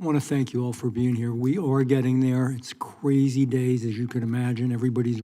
I want to thank you all for being here. We are getting there. It's crazy days, as you can imagine. Everybody's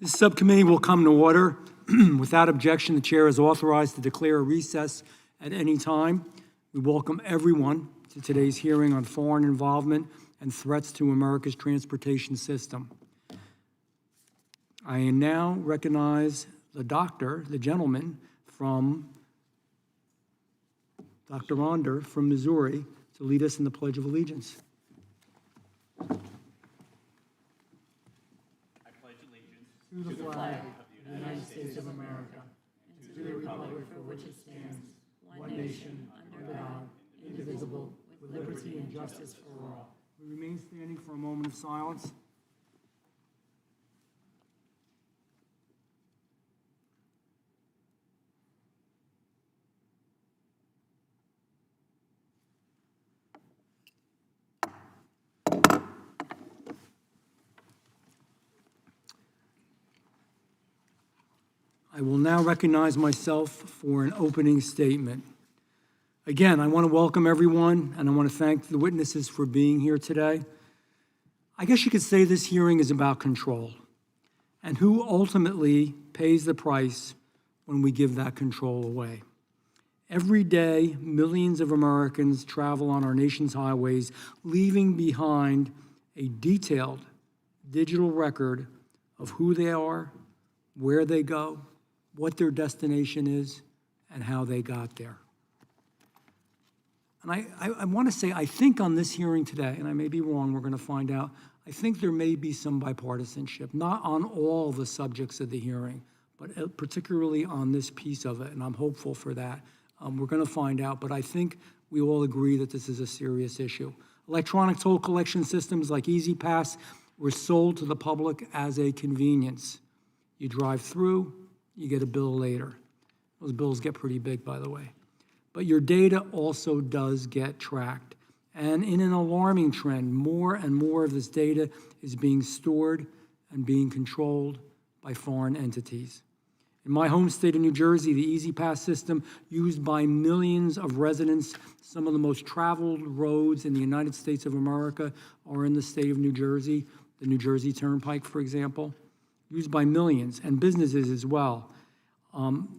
This subcommittee will come to order. Without objection, the chair is authorized to declare a recess at any time. We welcome everyone to today's hearing on foreign involvement and threats to America's transportation system. I now recognize the gentleman from Dr. Ronder from Missouri to lead us in the Pledge of Allegiance. To the flag of the United States of America, and to the republic for which it stands, one nation, under God, indivisible, with liberty and justice for all. We remain standing for a moment of silence. I will now recognize myself for an opening statement. Again, I want to welcome everyone, and I want to thank the witnesses for being here today. I guess you could say this hearing is about control, and who ultimately pays the price when we give that control away. Every day, millions of Americans travel on our nation's highways, leaving behind a detailed digital record of who they are, where they go, what their destination is, and how they got there. And I want to say, I think on this hearing today, and I may be wrong, we're going to find out, I think there may be some bipartisanship, not on all the subjects of the hearing, but particularly on this piece of it, and I'm hopeful for that. We're going to find out, but I think we all agree that this is a serious issue. Electronic toll collection systems like E-ZPass were sold to the public as a convenience. You drive through, you get a bill later. Those bills get pretty big, by the way. But your data also does get tracked. And in an alarming trend, more and more of this data is being stored and being controlled by foreign entities. In my home state of New Jersey, the E-ZPass system, used by millions of residents, some of the most traveled roads in the United States of America are in the state of New Jersey, the New Jersey Turnpike, for example, used by millions and businesses as well,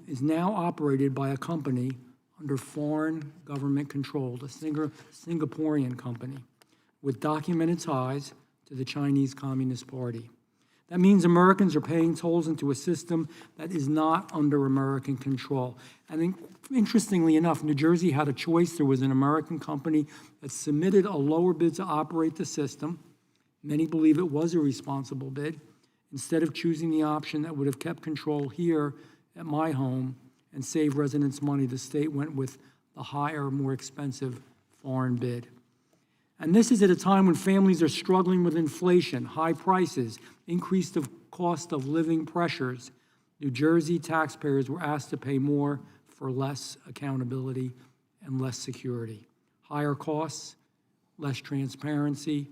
is now operated by a company under foreign government control, a Singaporean company with documented ties to the Chinese Communist Party. That means Americans are paying tolls into a system that is not under American control. And interestingly enough, New Jersey had a choice. There was an American company that submitted a lower bid to operate the system. Many believe it was a responsible bid. Instead of choosing the option that would have kept control here at my home and save residents money, the state went with the higher, more expensive foreign bid. And this is at a time when families are struggling with inflation, high prices, increased cost of living pressures. New Jersey taxpayers were asked to pay more for less accountability and less security. Higher costs, less transparency,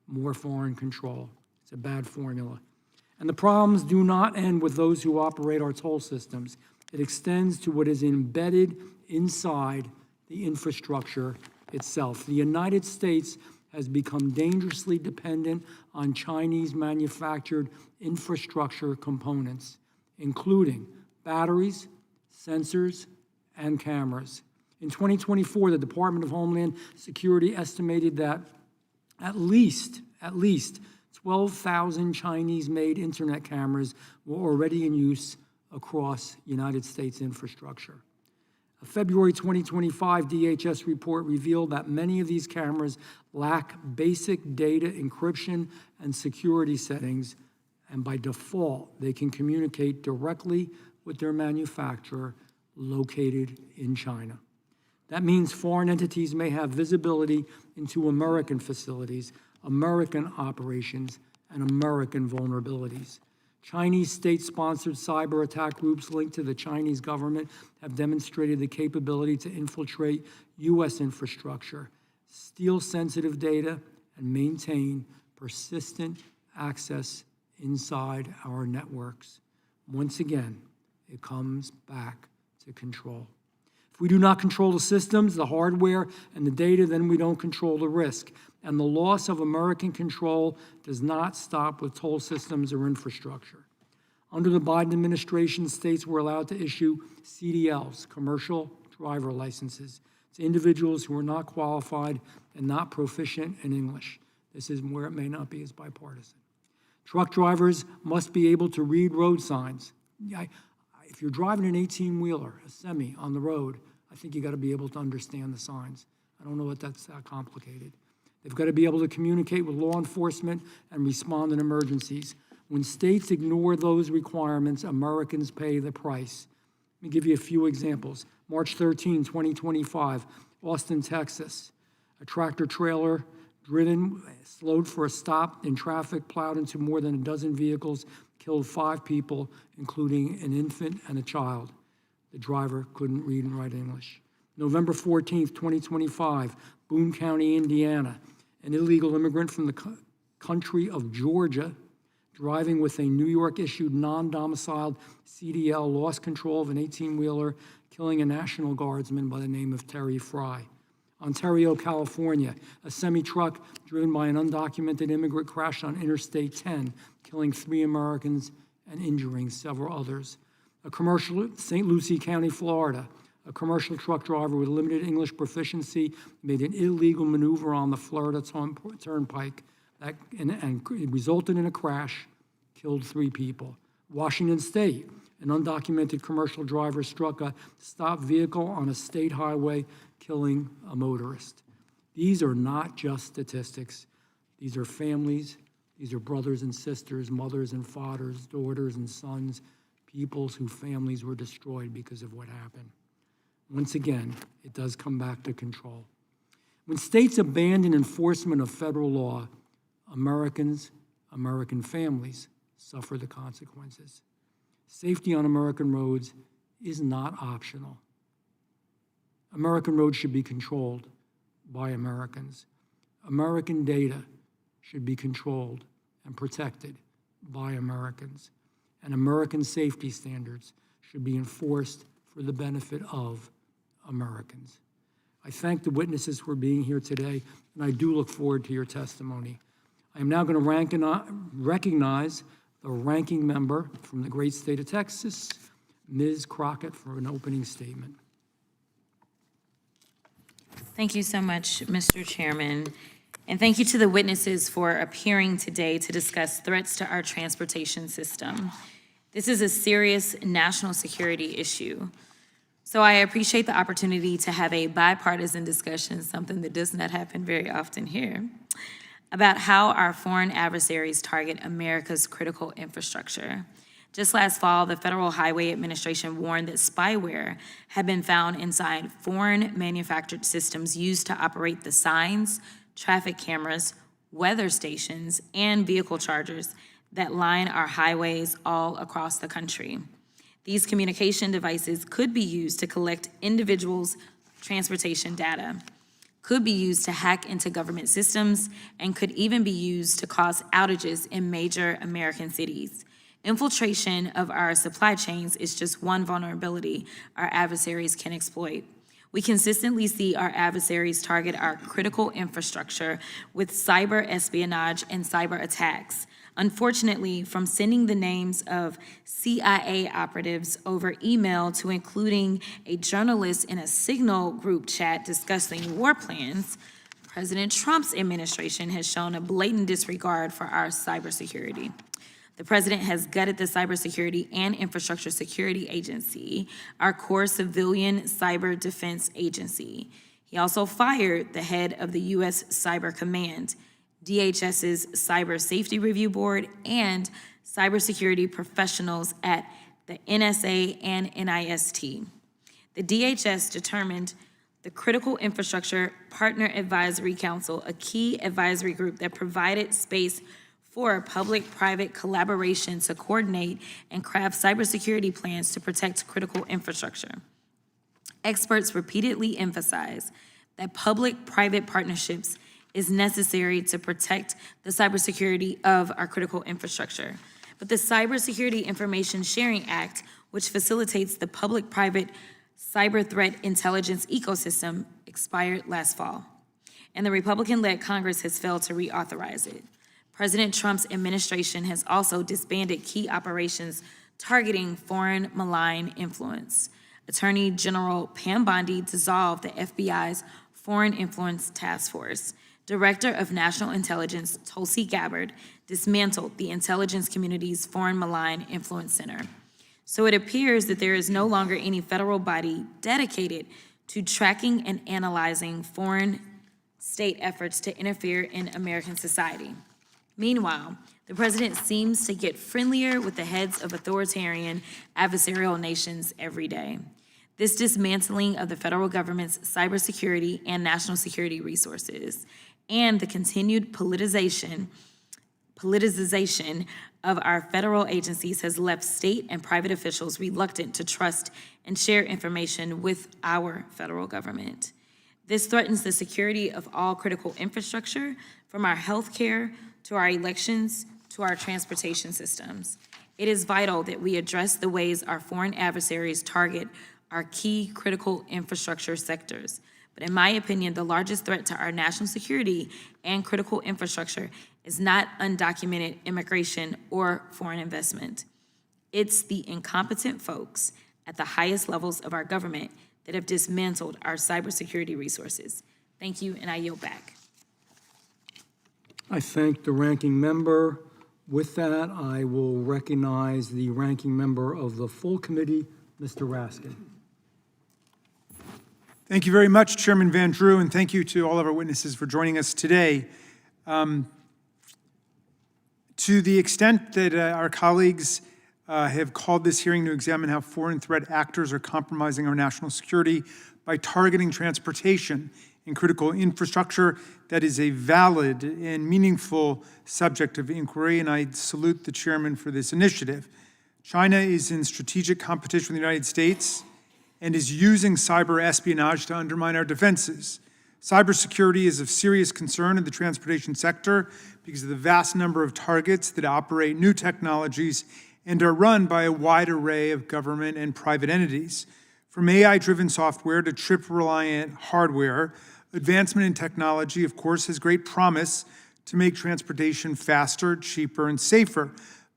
more foreign control. It's a bad formula. And the problems do not end with those who operate our toll systems. It extends to what is embedded inside the infrastructure itself. The United States has become dangerously dependent on Chinese manufactured infrastructure components, including batteries, sensors, and cameras. In 2024, the Department of Homeland Security estimated that at least 12,000 Chinese-made internet cameras were already in use across United States infrastructure. A February 2025 DHS report revealed that many of these cameras lack basic data encryption and security settings, and by default, they can communicate directly with their manufacturer located in China. That means foreign entities may have visibility into American facilities, American operations, and American vulnerabilities. Chinese state-sponsored cyber attack groups linked to the Chinese government have demonstrated the capability to infiltrate U.S. infrastructure, steal sensitive data, and maintain persistent access inside our networks. Once again, it comes back to control. If we do not control the systems, the hardware, and the data, then we don't control the risk. And the loss of American control does not stop with toll systems or infrastructure. Under the Biden administration, states were allowed to issue CDLs, commercial driver licenses, to individuals who are not qualified and not proficient in English. This is where it may not be as bipartisan. Truck drivers must be able to read road signs. If you're driving an 18-wheeler, a semi, on the road, I think you got to be able to understand the signs. I don't know if that's that complicated. They've got to be able to communicate with law enforcement and respond in emergencies. When states ignore those requirements, Americans pay the price. Let me give you a few examples. March 13, 2025, Austin, Texas. A tractor trailer slowed for a stop in traffic, plowed into more than a dozen vehicles, killed 5 people, including an infant and a child. The driver couldn't read and write English. November 14th, 2025, Boone County, Indiana. An illegal immigrant from the country of Georgia, driving with a New York-issued non-domiciled CDL, lost control of an 18-wheeler, killing a National Guardsman by the name of Terry Fry. Ontario, California, a semi-truck driven by an undocumented immigrant crashed on Interstate 10, killing 3 Americans and injuring several others. A commercial, St. Lucie County, Florida, a commercial truck driver with limited English proficiency made an illegal maneuver on the Florida Turnpike and it resulted in a crash, killed 3 people. Washington State, an undocumented commercial driver struck a stopped vehicle on a state highway, killing a motorist. These are not just statistics. These are families. These are brothers and sisters, mothers and fathers, daughters and sons, peoples whose families were destroyed because of what happened. Once again, it does come back to control. When states abandon enforcement of federal law, Americans, American families suffer the consequences. Safety on American roads is not optional. American roads should be controlled by Americans. American data should be controlled and protected by Americans. And American safety standards should be enforced for the benefit of Americans. I thank the witnesses for being here today, and I do look forward to your testimony. I am now going to recognize the ranking member from the great state of Texas, Ms. Crockett, for an opening statement. Thank you so much, Mr. Chairman. And thank you to the witnesses for appearing today to discuss threats to our transportation system. This is a serious national security issue. So I appreciate the opportunity to have a bipartisan discussion, something that does not happen very often here, about how our foreign adversaries target America's critical infrastructure. Just last fall, the Federal Highway Administration warned that spyware had been found inside foreign manufactured systems used to operate the signs, traffic cameras, weather stations, and vehicle chargers that line our highways all across the country. These communication devices could be used to collect individuals' transportation data, could be used to hack into government systems, and could even be used to cause outages in major American cities. Infiltration of our supply chains is just one vulnerability our adversaries can exploit. We consistently see our adversaries target our critical infrastructure with cyber espionage and cyber attacks. Unfortunately, from sending the names of CIA operatives over email to including a journalist in a Signal group chat discussing war plans, President Trump's administration has shown a blatant disregard for our cybersecurity. The president has gutted the Cybersecurity and Infrastructure Security Agency, our core civilian cyber defense agency. He also fired the head of the U.S. Cyber Command, DHS's Cyber Safety Review Board, and cybersecurity professionals at the NSA and NIST. The DHS determined the Critical Infrastructure Partner Advisory Council, a key advisory group that provided space for public-private collaboration to coordinate and craft cybersecurity plans to protect critical infrastructure. Experts repeatedly emphasize that public-private partnerships is necessary to protect the cybersecurity of our critical infrastructure. But the Cybersecurity Information Sharing Act, which facilitates the public-private cyber threat intelligence ecosystem, expired last fall, and the Republican-led Congress has failed to reauthorize it. President Trump's administration has also disbanded key operations targeting foreign malign influence. Attorney General Pam Bondi dissolved the FBI's Foreign Influence Task Force. Director of National Intelligence Tulsi Gabbard dismantled the intelligence community's Foreign Malign Influence Center. So it appears that there is no longer any federal body dedicated to tracking and analyzing foreign state efforts to interfere in American society. Meanwhile, the president seems to get friendlier with the heads of authoritarian adversarial nations every day. This dismantling of the federal government's cybersecurity and national security resources and the continued politicization of our federal agencies has left state and private officials reluctant to trust and share information with our federal government. This threatens the security of all critical infrastructure, from our healthcare to our elections to our transportation systems. It is vital that we address the ways our foreign adversaries target our key critical infrastructure sectors. But in my opinion, the largest threat to our national security and critical infrastructure is not undocumented immigration or foreign investment. It's the incompetent folks at the highest levels of our government that have dismantled our cybersecurity resources. Thank you, and I yield back. I thank the ranking member. With that, I will recognize the ranking member of the full committee, Mr. Raskin. Thank you very much, Chairman Van Drew, and thank you to all of our witnesses for joining us today. To the extent that our colleagues have called this hearing to examine how foreign threat actors are compromising our national security by targeting transportation and critical infrastructure, that is a valid and meaningful subject of inquiry, and I salute the chairman for this initiative. China is in strategic competition with the United States and is using cyber espionage to undermine our defenses. Cybersecurity is of serious concern in the transportation sector because of the vast number of targets that operate new technologies and are run by a wide array of government and private entities. From AI-driven software to chip-reliant hardware, advancement in technology, of course, has great promise to make transportation faster, cheaper, and safer.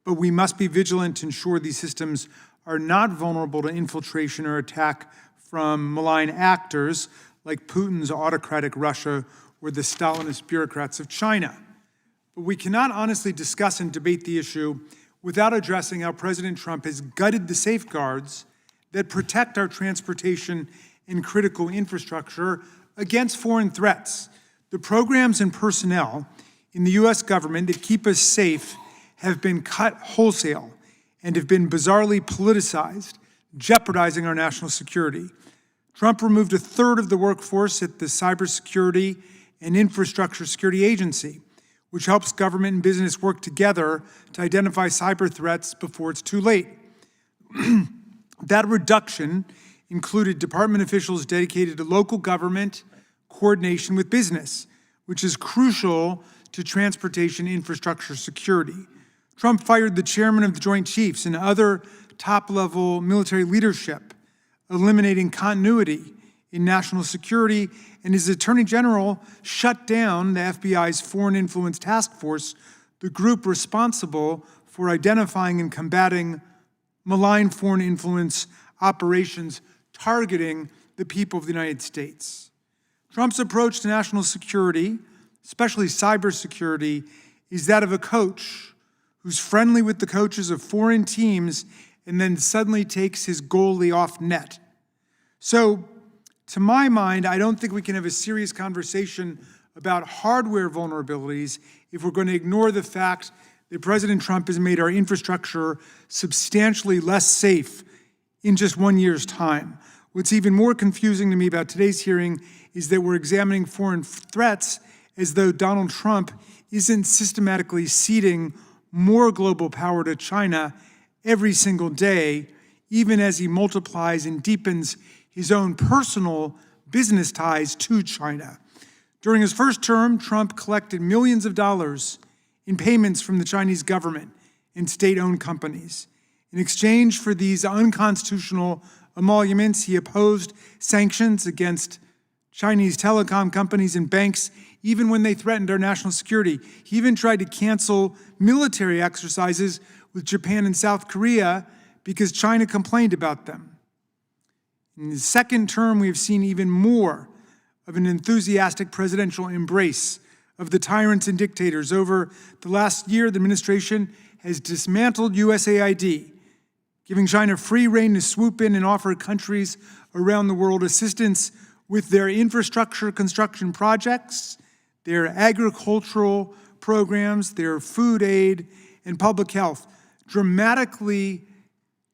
But we must be vigilant to ensure these systems are not vulnerable to infiltration or attack from malign actors like Putin's autocratic Russia or the Stalinist bureaucrats of China. But we cannot honestly discuss and debate the issue without addressing how President Trump has gutted the safeguards that protect our transportation and critical infrastructure against foreign threats. The programs and personnel in the U.S. government that keep us safe have been cut wholesale and have been bizarrely politicized, jeopardizing our national security. Trump removed a third of the workforce at the Cybersecurity and Infrastructure Security Agency, which helps government and business work together to identify cyber threats before it's too late. That reduction included department officials dedicated to local government coordination with business, which is crucial to transportation infrastructure security. Trump fired the chairman of the Joint Chiefs and other top-level military leadership, eliminating continuity in national security, and his attorney general shut down the FBI's Foreign Influence Task Force, the group responsible for identifying and combating malign foreign influence operations targeting the people of the United States. Trump's approach to national security, especially cybersecurity, is that of a coach who's friendly with the coaches of foreign teams and then suddenly takes his goalie off net. So, to my mind, I don't think we can have a serious conversation about hardware vulnerabilities if we're going to ignore the fact that President Trump has made our infrastructure substantially less safe in just 1 year's time. What's even more confusing to me about today's hearing is that we're examining foreign threats as though Donald Trump isn't systematically ceding more global power to China every single day, even as he multiplies and deepens his own personal business ties to China. During his first term, Trump collected millions of dollars in payments from the Chinese government and state-owned companies. In exchange for these unconstitutional emoluments, he opposed sanctions against Chinese telecom companies and banks, even when they threatened our national security. He even tried to cancel military exercises with Japan and South Korea because China complained about them. In his second term, we have seen even more of an enthusiastic presidential embrace of the tyrants and dictators. Over the last year, the administration has dismantled USAID, giving China free rein to swoop in and offer countries around the world assistance with their infrastructure construction projects, their agricultural programs, their food aid, and public health, dramatically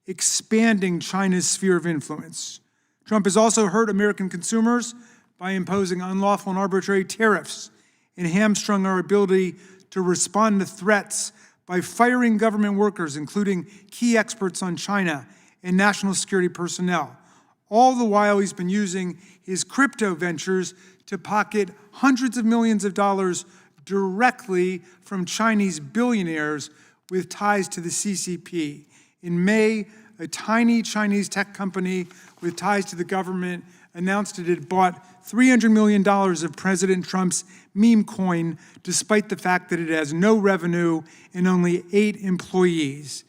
expanding China's sphere of influence. Trump has also hurt American consumers by imposing unlawful and arbitrary tariffs and hamstrung our ability to respond to threats by firing government workers, including key experts on China and national security personnel. All the while, he's been using his crypto ventures to pocket hundreds of millions of dollars directly from Chinese billionaires with ties to the CCP. In May, a tiny Chinese tech company with ties to the government announced it had bought $300 million of President Trump's meme coin, despite the fact that it has no revenue and only 8 employees.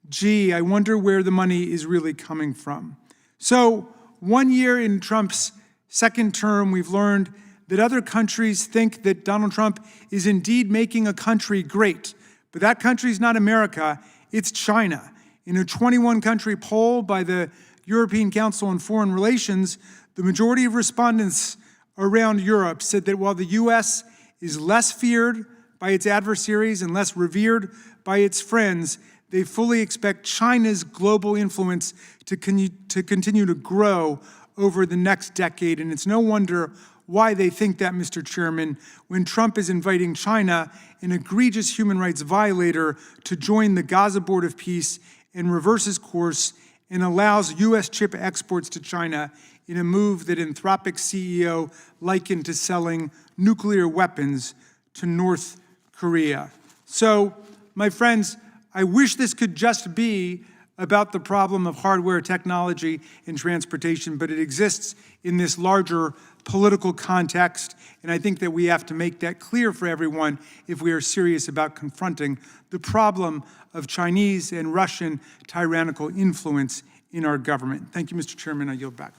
Gee, I wonder where the money is really coming from. So, 1 year in Trump's second term, we've learned that other countries think that Donald Trump is indeed making a country great. But that country's not America, it's China. In a 21-country poll by the European Council on Foreign Relations, the majority of respondents around Europe said that while the U.S. is less feared by its adversaries and less revered by its friends, they fully expect China's global influence to continue to grow over the next decade. And it's no wonder why they think that, Mr. Chairman, when Trump is inviting China, an egregious human rights violator, to join the Gaza Board of Peace and reverse his course and allows U.S. chip exports to China in a move that Anthropic's CEO likened to selling nuclear weapons to North Korea. So, my friends, I wish this could just be about the problem of hardware technology and transportation, but it exists in this larger political context, and I think that we have to make that clear for everyone if we are serious about confronting the problem of Chinese and Russian tyrannical influence in our government. Thank you, Mr. Chairman. I yield back.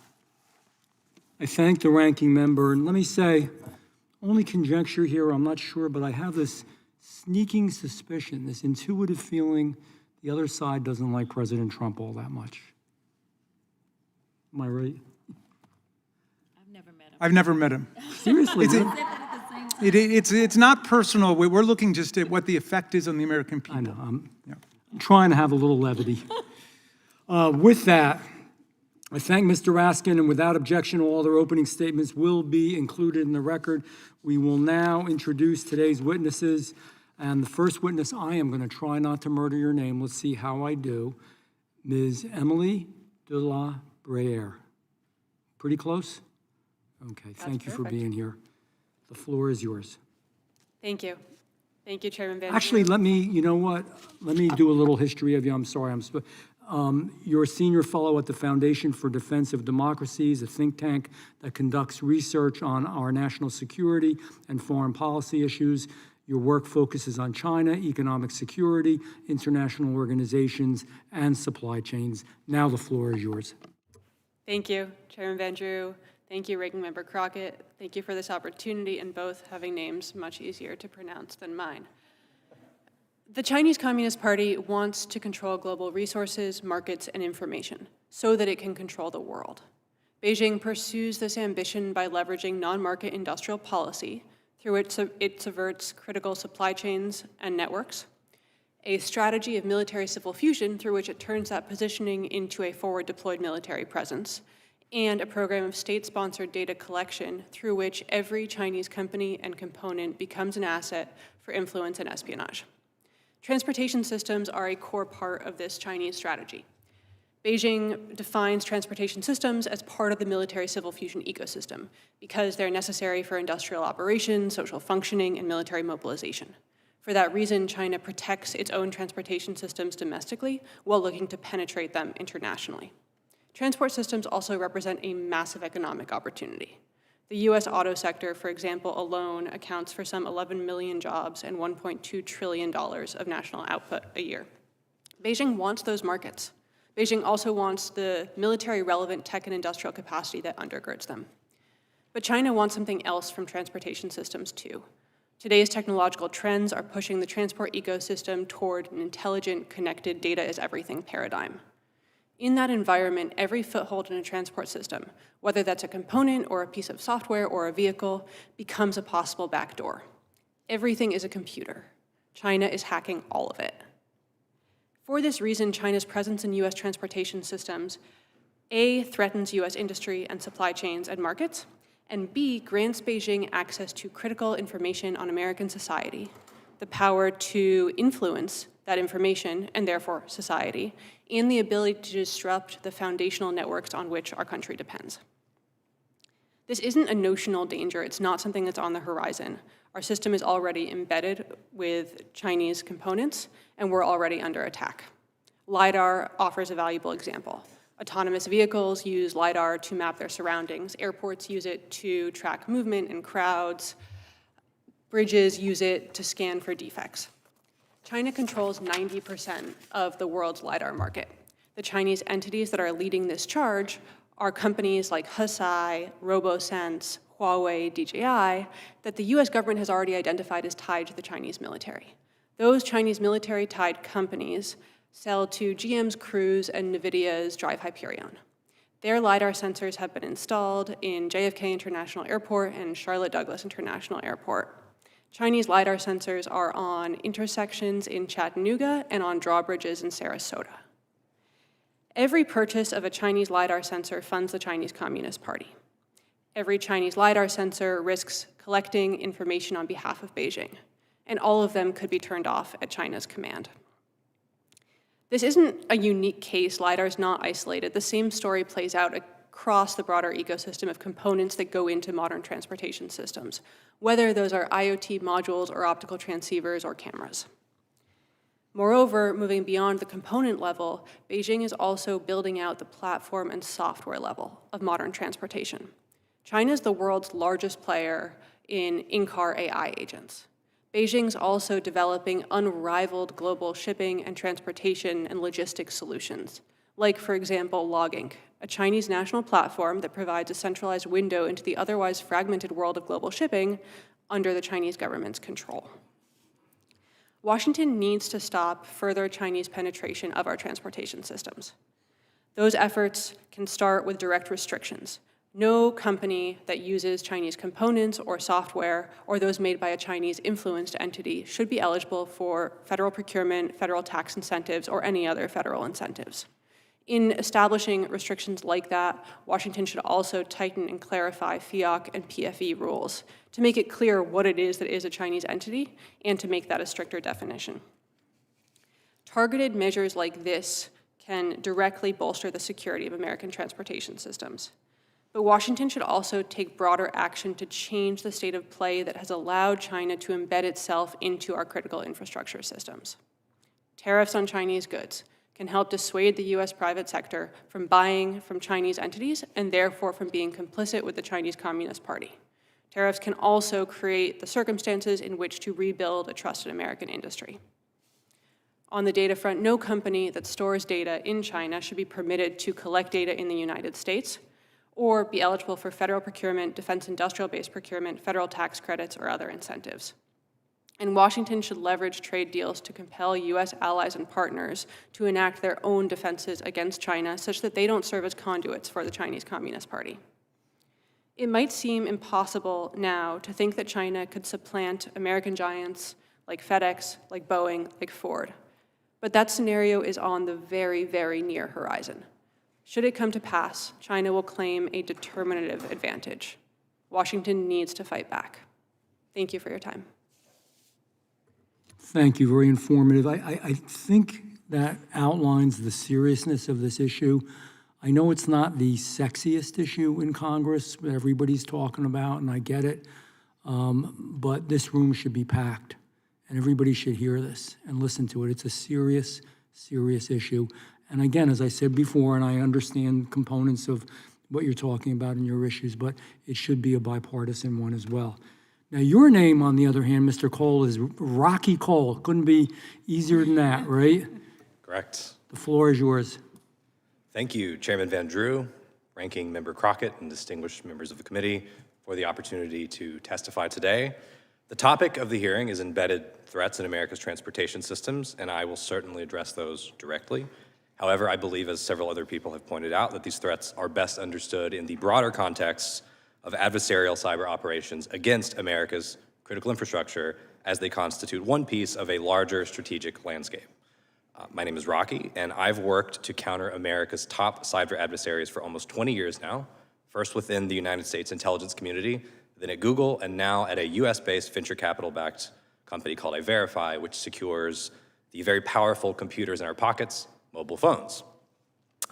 I thank the ranking member, and let me say, only conjecture here, I'm not sure, but I have this sneaking suspicion, this intuitive feeling the other side doesn't like President Trump all that much. Am I right? I've never met him. Seriously? It's not personal. We're looking just at what the effect is on the American people. I know. I'm trying to have a little levity. With that, I thank Mr. Raskin, and without objection, all their opening statements will be included in the record. We will now introduce today's witnesses. And the first witness, I am going to try not to murder your name. Let's see how I do. Ms. Emily de la Breyer. Pretty close? Okay, thank you for being here. The floor is yours. Thank you. Thank you, Chairman Van. Actually, let me, you know what? Let me do a little history of you. I'm sorry. You're a senior fellow at the Foundation for Defense of Democracies, a think tank that conducts research on our national security and foreign policy issues. Your work focuses on China, economic security, international organizations, and supply chains. Now the floor is yours. Thank you, Chairman Van Drew. Thank you, Ranking Member Crockett. Thank you for this opportunity, and both having names much easier to pronounce than mine. The Chinese Communist Party wants to control global resources, markets, and information so that it can control the world. Beijing pursues this ambition by leveraging non-market industrial policy through which it subverts critical supply chains and networks, a strategy of military-civil fusion through which it turns that positioning into a forward-deployed military presence, and a program of state-sponsored data collection through which every Chinese company and component becomes an asset for influence and espionage. Transportation systems are a core part of this Chinese strategy. Beijing defines transportation systems as part of the military-civil fusion ecosystem because they're necessary for industrial operations, social functioning, and military mobilization. For that reason, China protects its own transportation systems domestically while looking to penetrate them internationally. Transport systems also represent a massive economic opportunity. The U.S. auto sector, for example, alone accounts for some 11 million jobs and $1.2 trillion of national output a year. Beijing wants those markets. Beijing also wants the military-relevant tech and industrial capacity that undergirds them. But China wants something else from transportation systems, too. Today's technological trends are pushing the transport ecosystem toward an intelligent, connected, data-is-everything paradigm. In that environment, every foothold in a transport system, whether that's a component or a piece of software or a vehicle, becomes a possible backdoor. Everything is a computer. China is hacking all of it. For this reason, China's presence in U.S. transportation systems, A, threatens U.S. industry and supply chains and markets, and B, grants Beijing access to critical information on American society, the power to influence that information and therefore society, and the ability to disrupt the foundational networks on which our country depends. This isn't a notional danger. It's not something that's on the horizon. Our system is already embedded with Chinese components, and we're already under attack. LiDAR offers a valuable example. Autonomous vehicles use LiDAR to map their surroundings. Airports use it to track movement and crowds. Bridges use it to scan for defects. China controls 90% of the world's LiDAR market. The Chinese entities that are leading this charge are companies like Hesai, RoboSense, Huawei, DJI, that the US government has already identified as tied to the Chinese military. Those Chinese military-tied companies sell to GM's Cruise and NVIDIA's Drive Hyperion. Their LiDAR sensors have been installed in JFK International Airport and Charlotte Douglas International Airport. Chinese LiDAR sensors are on intersections in Chattanooga and on drawbridges in Sarasota. Every purchase of a Chinese LiDAR sensor funds the Chinese Communist Party. Every Chinese LiDAR sensor risks collecting information on behalf of Beijing, and all of them could be turned off at China's command. This isn't a unique case. LiDAR is not isolated. The same story plays out across the broader ecosystem of components that go into modern transportation systems, whether those are IoT modules or optical transceivers or cameras. Moreover, moving beyond the component level, Beijing is also building out the platform and software level of modern transportation. China is the world's largest player in in-car AI agents. Beijing's also developing unrivaled global shipping and transportation and logistics solutions, like, for example, Loginc, a Chinese national platform that provides a centralized window into the otherwise fragmented world of global shipping under the Chinese government's control. Washington needs to stop further Chinese penetration of our transportation systems. Those efforts can start with direct restrictions. No company that uses Chinese components or software or those made by a Chinese-influenced entity should be eligible for federal procurement, federal tax incentives, or any other federal incentives. In establishing restrictions like that, Washington should also tighten and clarify FIOC and PFE rules to make it clear what it is that is a Chinese entity and to make that a stricter definition. Targeted measures like this can directly bolster the security of American transportation systems. But Washington should also take broader action to change the state of play that has allowed China to embed itself into our critical infrastructure systems. Tariffs on Chinese goods can help dissuade the US private sector from buying from Chinese entities and therefore from being complicit with the Chinese Communist Party. Tariffs can also create the circumstances in which to rebuild a trusted American industry. On the data front, no company that stores data in China should be permitted to collect data in the United States or be eligible for federal procurement, defense industrial-based procurement, federal tax credits, or other incentives. And Washington should leverage trade deals to compel US allies and partners to enact their own defenses against China such that they don't serve as conduits for the Chinese Communist Party. It might seem impossible now to think that China could supplant American giants like FedEx, like Boeing, like Ford. But that scenario is on the very, very near horizon. Should it come to pass, China will claim a determinative advantage. Washington needs to fight back. Thank you for your time. Thank you, very informative. I think that outlines the seriousness of this issue. I know it's not the sexiest issue in Congress that everybody's talking about, and I get it, but this room should be packed, and everybody should hear this and listen to it. It's a serious, serious issue. And again, as I said before, and I understand components of what you're talking about in your issues, but it should be a bipartisan one as well. Now, your name, on the other hand, Mr. Cole, is Rocky Cole. Couldn't be easier than that, right? Correct. The floor is yours. Thank you, Chairman Van Drew, Ranking Member Crockett, and distinguished members of the committee for the opportunity to testify today. The topic of the hearing is embedded threats in America's transportation systems, and I will certainly address those directly. However, I believe, as several other people have pointed out, that these threats are best understood in the broader context of adversarial cyber operations against America's critical infrastructure as they constitute one piece of a larger strategic landscape. My name is Rocky, and I've worked to counter America's top cyber adversaries for almost 20 years now, first within the United States intelligence community, then at Google, and now at a US-based venture capital-backed company called Verify, which secures the very powerful computers in our pockets, mobile phones.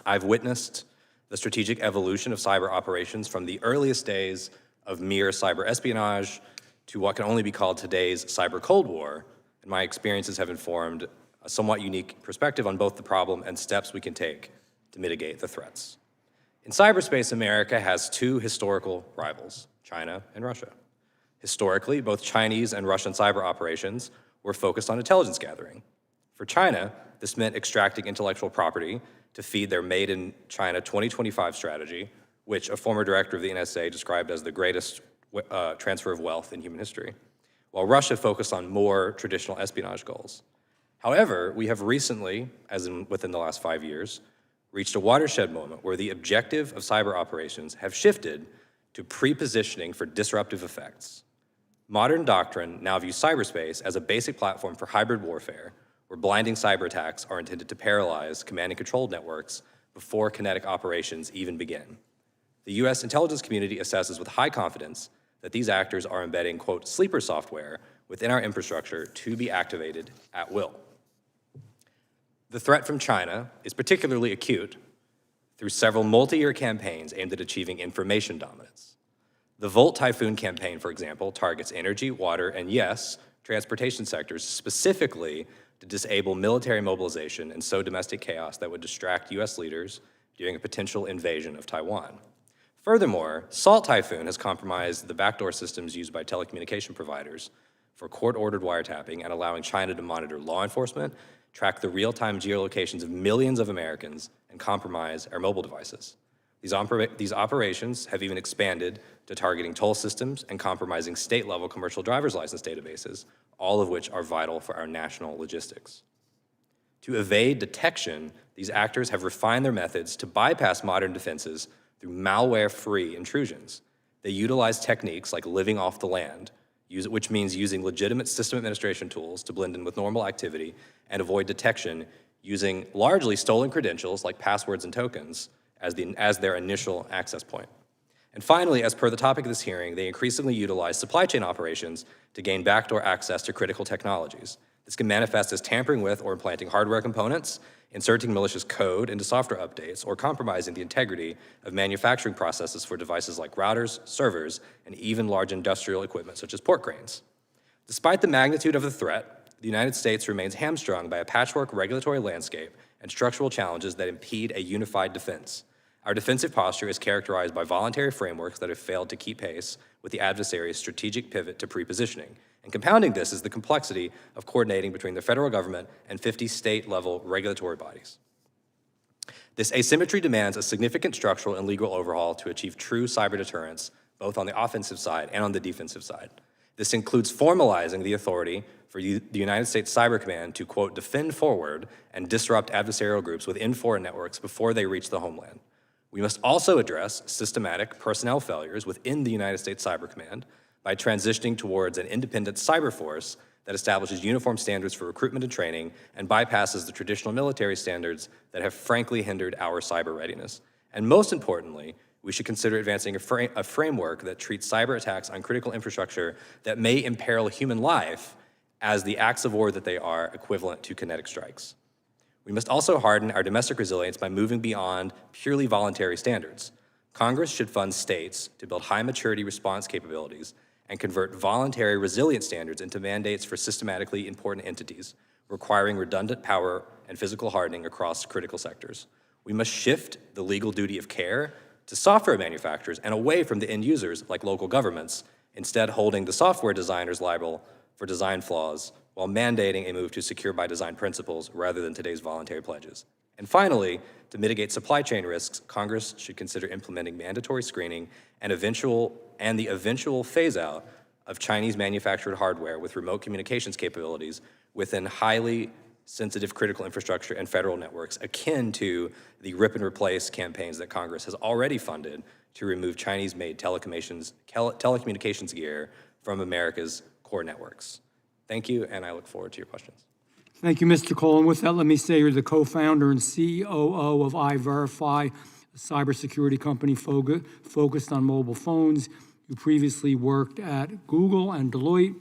I've witnessed the strategic evolution of cyber operations from the earliest days of mere cyber espionage to what can only be called today's cyber Cold War, and my experiences have informed a somewhat unique perspective on both the problem and steps we can take to mitigate the threats. In cyberspace, America has two historical rivals, China and Russia. Historically, both Chinese and Russian cyber operations were focused on intelligence gathering. For China, this meant extracting intellectual property to feed their Made in China 2025 strategy, which a former director of the NSA described as the greatest transfer of wealth in human history, while Russia focused on more traditional espionage goals. However, we have recently, as in within the last 5 years, reached a watershed moment where the objective of cyber operations have shifted to pre-positioning for disruptive effects. Modern doctrine now views cyberspace as a basic platform for hybrid warfare, where blinding cyber attacks are intended to paralyze command and control networks before kinetic operations even begin. The US intelligence community assesses with high confidence that these actors are embedding, quote, sleeper software within our infrastructure to be activated at will. The threat from China is particularly acute through several multi-year campaigns aimed at achieving information dominance. The Volt Typhoon campaign, for example, targets energy, water, and yes, transportation sectors specifically to disable military mobilization and sow domestic chaos that would distract US leaders during a potential invasion of Taiwan. Furthermore, Salt Typhoon has compromised the backdoor systems used by telecommunication providers for court-ordered wiretapping and allowing China to monitor law enforcement, track the real-time geolocations of millions of Americans, and compromise our mobile devices. These operations have even expanded to targeting toll systems and compromising state-level commercial driver's license databases, all of which are vital for our national logistics. To evade detection, these actors have refined their methods to bypass modern defenses through malware-free intrusions. They utilize techniques like living off the land, which means using legitimate system administration tools to blend in with normal activity and avoid detection using largely stolen credentials like passwords and tokens as their initial access point. And finally, as per the topic of this hearing, they increasingly utilize supply chain operations to gain backdoor access to critical technologies. This can manifest as tampering with or implanting hardware components, inserting malicious code into software updates, or compromising the integrity of manufacturing processes for devices like routers, servers, and even large industrial equipment such as port cranes. Despite the magnitude of the threat, the United States remains hamstrung by a patchwork regulatory landscape and structural challenges that impede a unified defense. Our defensive posture is characterized by voluntary frameworks that have failed to keep pace with the adversary's strategic pivot to pre-positioning. And compounding this is the complexity of coordinating between the federal government and 50 state-level regulatory bodies. This asymmetry demands a significant structural and legal overhaul to achieve true cyber deterrence, both on the offensive side and on the defensive side. This includes formalizing the authority for the United States Cyber Command to, quote, defend forward and disrupt adversarial groups within foreign networks before they reach the homeland. We must also address systematic personnel failures within the United States Cyber Command by transitioning towards an independent cyber force that establishes uniform standards for recruitment and training and bypasses the traditional military standards that have frankly hindered our cyber readiness. And most importantly, we should consider advancing a framework that treats cyber attacks on critical infrastructure that may imperil human life as the acts of war that they are, equivalent to kinetic strikes. We must also harden our domestic resilience by moving beyond purely voluntary standards. Congress should fund states to build high maturity response capabilities and convert voluntary resilience standards into mandates for systematically important entities, requiring redundant power and physical hardening across critical sectors. We must shift the legal duty of care to software manufacturers and away from the end users like local governments, instead holding the software designers liable for design flaws while mandating a move to secure by design principles rather than today's voluntary pledges. And finally, to mitigate supply chain risks, Congress should consider implementing mandatory screening and the eventual phase-out of Chinese manufactured hardware with remote communications capabilities within highly sensitive critical infrastructure and federal networks, akin to the rip and replace campaigns that Congress has already funded to remove Chinese-made telecommunications gear from America's core networks. Thank you, and I look forward to your questions. Thank you, Mr. Cole. And with that, let me say you're the co-founder and COO of Verify. a cybersecurity company focused on mobile phones, who previously worked at Google and Deloitte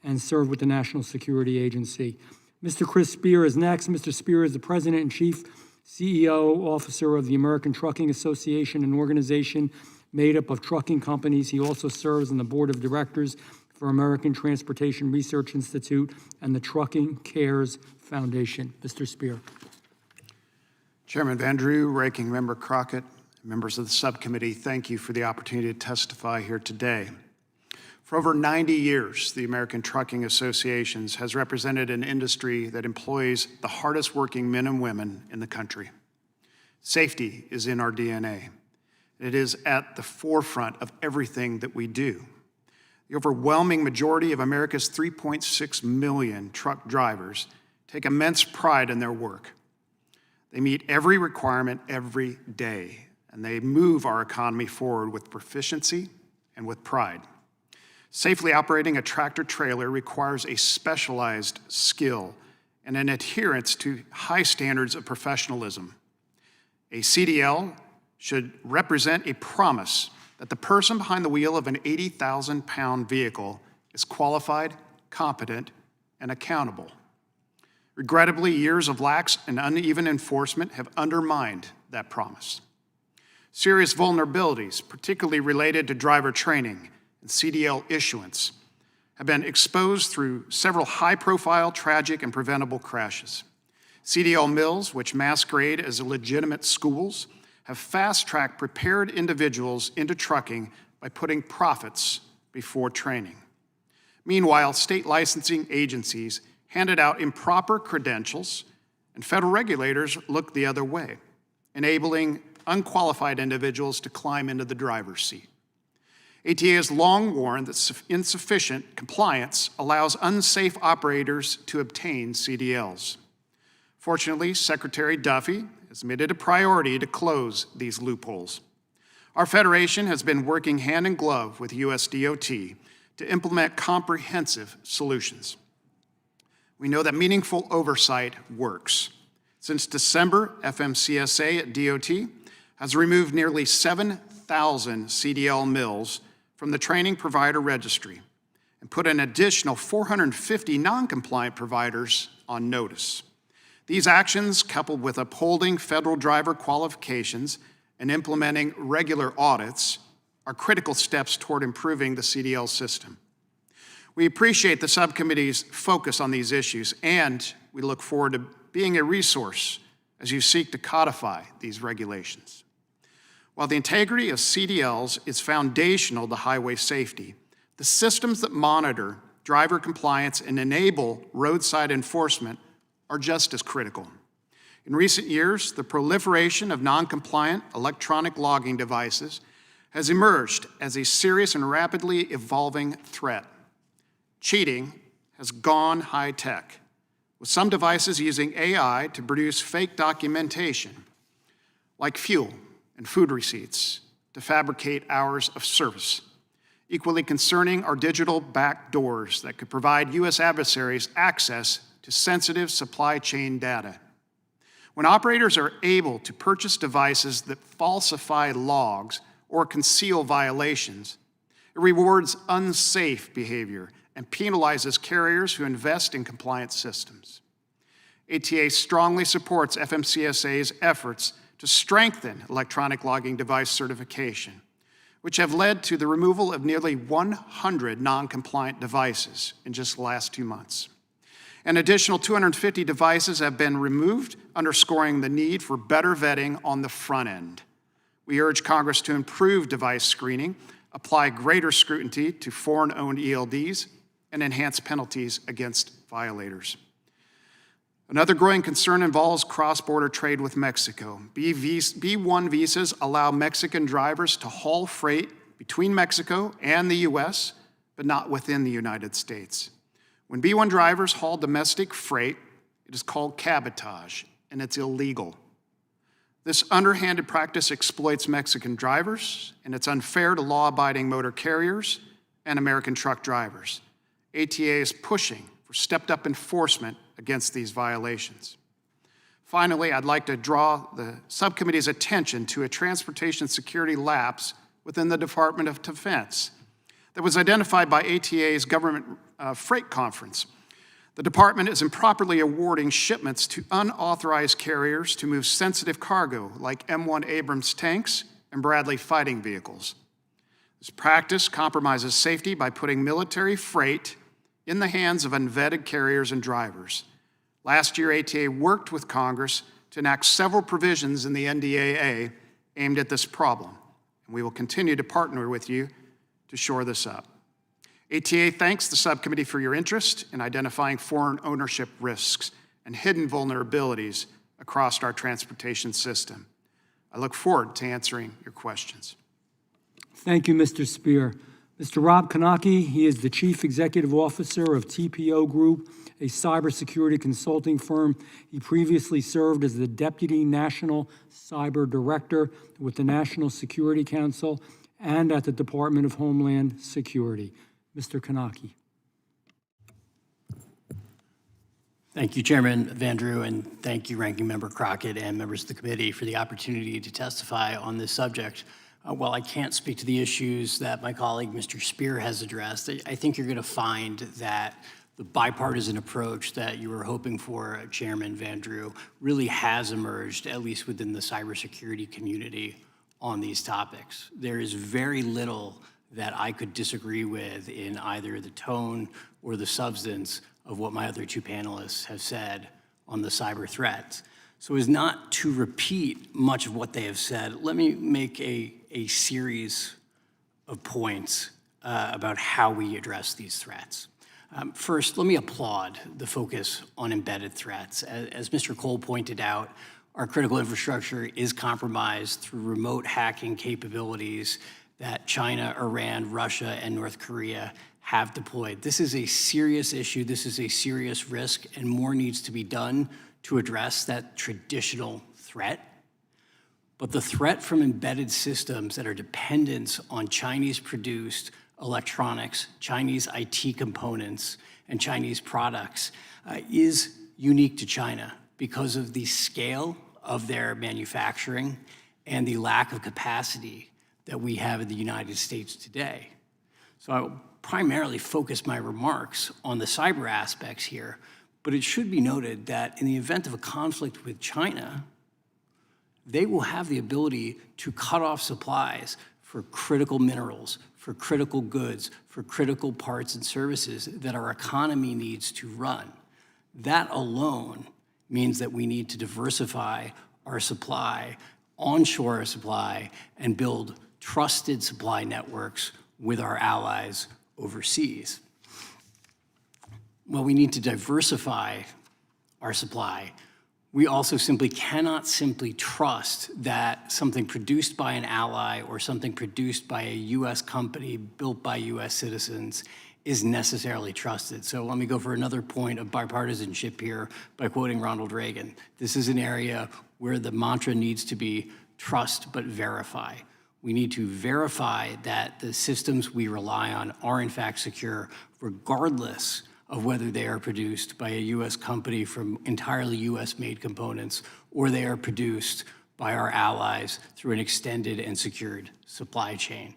and served with the National Security Agency. Mr. Chris Spear is next. Mr. Spear is the President and Chief CEO Officer of the American Trucking Association, an organization made up of trucking companies. He also serves on the Board of Directors for American Transportation Research Institute and the Trucking Cares Foundation. Mr. Spear. Chairman Vandrew, Ranking Member Crockett, members of the subcommittee, thank you for the opportunity to testify here today. For over 90 years, the American Trucking Association has represented an industry that employs the hardest working men and women in the country. Safety is in our DNA. It is at the forefront of everything that we do. The overwhelming majority of America's 3.6 million truck drivers take immense pride in their work. They meet every requirement every day, and they move our economy forward with proficiency and with pride. Safely operating a tractor-trailer requires a specialized skill and an adherence to high standards of professionalism. A CDL should represent a promise that the person behind the wheel of an 80,000-pound vehicle is qualified, competent, and accountable. Regrettably, years of lax and uneven enforcement have undermined that promise. Serious vulnerabilities, particularly related to driver training and CDL issuance, have been exposed through several high-profile, tragic, and preventable crashes. CDL mills, which masquerade as legitimate schools, have fast-tracked prepared individuals into trucking by putting profits before training. Meanwhile, state licensing agencies handed out improper credentials, and federal regulators looked the other way, enabling unqualified individuals to climb into the driver's seat. ATA has long warned that insufficient compliance allows unsafe operators to obtain CDLs. Fortunately, Secretary Duffy has made it a priority to close these loopholes. Our Federation has been working hand in glove with US DOT to implement comprehensive solutions. We know that meaningful oversight works. Since December, FMCSA at DOT has removed nearly 7,000 CDL mills from the training provider registry and put an additional 450 non-compliant providers on notice. These actions, coupled with upholding federal driver qualifications and implementing regular audits, are critical steps toward improving the CDL system. We appreciate the subcommittee's focus on these issues, and we look forward to being a resource as you seek to codify these regulations. While the integrity of CDLs is foundational to highway safety, the systems that monitor driver compliance and enable roadside enforcement are just as critical. In recent years, the proliferation of non-compliant electronic logging devices has emerged as a serious and rapidly evolving threat. Cheating has gone high-tech, with some devices using AI to produce fake documentation, like fuel and food receipts, to fabricate hours of service. Equally concerning are digital backdoors that could provide U.S. adversaries access to sensitive supply chain data. When operators are able to purchase devices that falsify logs or conceal violations, it rewards unsafe behavior and penalizes carriers who invest in compliant systems. ATA strongly supports FMCSA's efforts to strengthen electronic logging device certification, which have led to the removal of nearly 100 non-compliant devices in just the last 2 months. An additional 250 devices have been removed, underscoring the need for better vetting on the front end. We urge Congress to improve device screening, apply greater scrutiny to foreign-owned ELDs, and enhance penalties against violators. Another growing concern involves cross-border trade with Mexico. B-1 visas allow Mexican drivers to haul freight between Mexico and the U.S., but not within the United States. When B-1 drivers haul domestic freight, it is called cabotage, and it's illegal. This underhanded practice exploits Mexican drivers, and it's unfair to law-abiding motor carriers and American truck drivers. ATA is pushing for stepped-up enforcement against these violations. Finally, I'd like to draw the subcommittee's attention to a transportation security lapse within the Department of Defense that was identified by ATA's Government Freight Conference. The department is improperly awarding shipments to unauthorized carriers to move sensitive cargo like M1 Abrams tanks and Bradley fighting vehicles. This practice compromises safety by putting military freight in the hands of unvetted carriers and drivers. Last year, ATA worked with Congress to enact several provisions in the NDAA aimed at this problem, and we will continue to partner with you to shore this up. ATA thanks the subcommittee for your interest in identifying foreign ownership risks and hidden vulnerabilities across our transportation system. I look forward to answering your questions. Thank you, Mr. Spear. Mr. Rob Kanaki, he is the Chief Executive Officer of TPO Group, a cybersecurity consulting firm. He previously served as the Deputy National Cyber Director with the National Security Council and at the Department of Homeland Security. Mr. Kanaki. Thank you, Chairman Vandrew, and thank you, Ranking Member Crockett and members of the committee for the opportunity to testify on this subject. While I can't speak to the issues that my colleague, Mr. Spear, has addressed, I think you're going to find that the bipartisan approach that you were hoping for, Chairman Vandrew, really has emerged, at least within the cybersecurity community, on these topics. There is very little that I could disagree with in either the tone or the substance of what my other two panelists have said on the cyber threats. So as not to repeat much of what they have said, let me make a series of points about how we address these threats. First, let me applaud the focus on embedded threats. As Mr. Cole pointed out, our critical infrastructure is compromised through remote hacking capabilities that China, Iran, Russia, and North Korea have deployed. This is a serious issue. This is a serious risk, and more needs to be done to address that traditional threat. But the threat from embedded systems that are dependent on Chinese-produced electronics, Chinese IT components, and Chinese products is unique to China because of the scale of their manufacturing and the lack of capacity that we have in the United States today. So I will primarily focus my remarks on the cyber aspects here, but it should be noted that in the event of a conflict with China, they will have the ability to cut off supplies for critical minerals, for critical goods, for critical parts and services that our economy needs to run. That alone means that we need to diversify our supply, onshore our supply, and build trusted supply networks with our allies overseas. While we need to diversify our supply, we also simply cannot simply trust that something produced by an ally or something produced by a U.S. company built by U.S. citizens is necessarily trusted. So let me go for another point of bipartisanship here by quoting Ronald Reagan. This is an area where the mantra needs to be trust but verify. We need to verify that the systems we rely on are in fact secure, regardless of whether they are produced by a U.S. company from entirely U.S.-made components or they are produced by our allies through an extended and secured supply chain.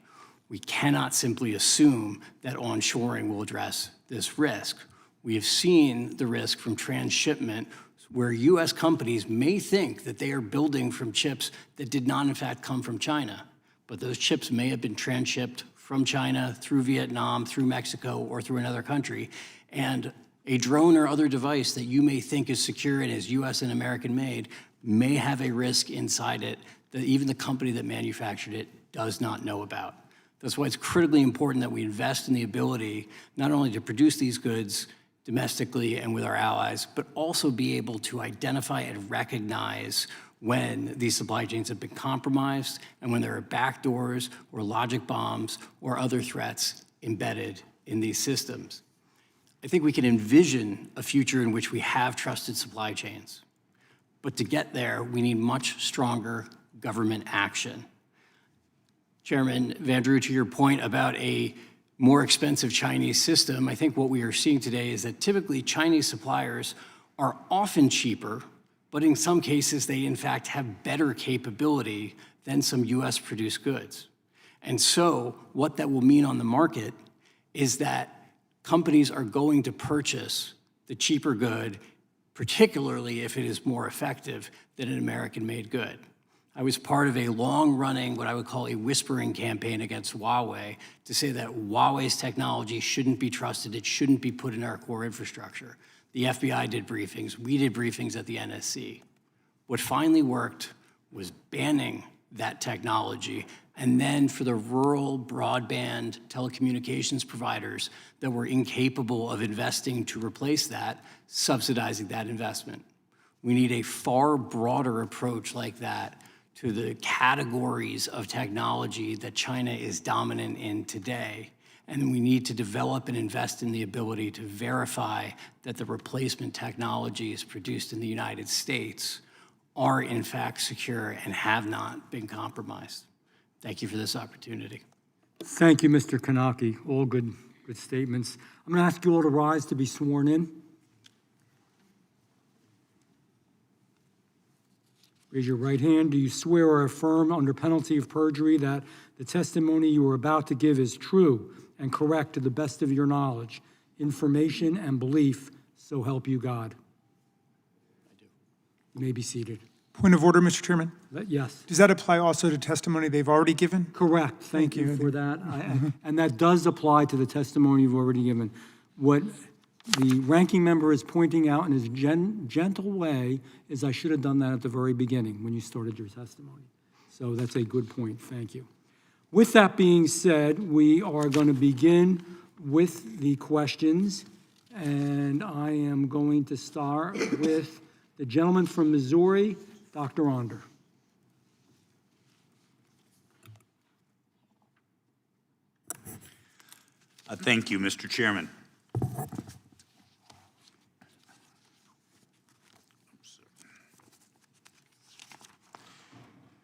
We cannot simply assume that onshoring will address this risk. We have seen the risk from transshipment where U.S. companies may think that they are building from chips that did not in fact come from China, but those chips may have been transshipped from China through Vietnam, through Mexico, or through another country. And a drone or other device that you may think is secure and is U.S. and American made may have a risk inside it that even the company that manufactured it does not know about. That's why it's critically important that we invest in the ability not only to produce these goods domestically and with our allies, but also be able to identify and recognize when these supply chains have been compromised and when there are backdoors or logic bombs or other threats embedded in these systems. I think we can envision a future in which we have trusted supply chains. But to get there, we need much stronger government action. Chairman Vandrew, to your point about a more expensive Chinese system, I think what we are seeing today is that typically Chinese suppliers are often cheaper but in some cases, they in fact have better capability than some US-produced goods. And so what that will mean on the market is that companies are going to purchase the cheaper good, particularly if it is more effective than an American-made good. I was part of a long-running, what I would call a whispering campaign against Huawei to say that Huawei's technology shouldn't be trusted, it shouldn't be put in our core infrastructure. The FBI did briefings, we did briefings at the NSC. What finally worked was banning that technology, and then for the rural broadband telecommunications providers that were incapable of investing to replace that, subsidizing that investment. We need a far broader approach like that to the categories of technology that China is dominant in today. And we need to develop and invest in the ability to verify that the replacement technologies produced in the United States are in fact secure and have not been compromised. Thank you for this opportunity. Thank you, Mr. Kanaki. All good statements. I'm going to ask you all to rise to be sworn in. Raise your right hand. Do you swear or affirm under penalty of perjury that the testimony you are about to give is true and correct to the best of your knowledge, information, and belief, so help you God? I do. You may be seated. Point of order, Mr. Chairman. Yes. Does that apply also to testimony they've already given? Correct. Thank you for that. And that does apply to the testimony you've already given. What the ranking member is pointing out in his gentle way is I should have done that at the very beginning when you started your testimony. So that's a good point. Thank you. With that being said, we are going to begin with the questions, and I am going to start with the gentleman from Missouri, Dr. Onder. Thank you, Mr. Chairman.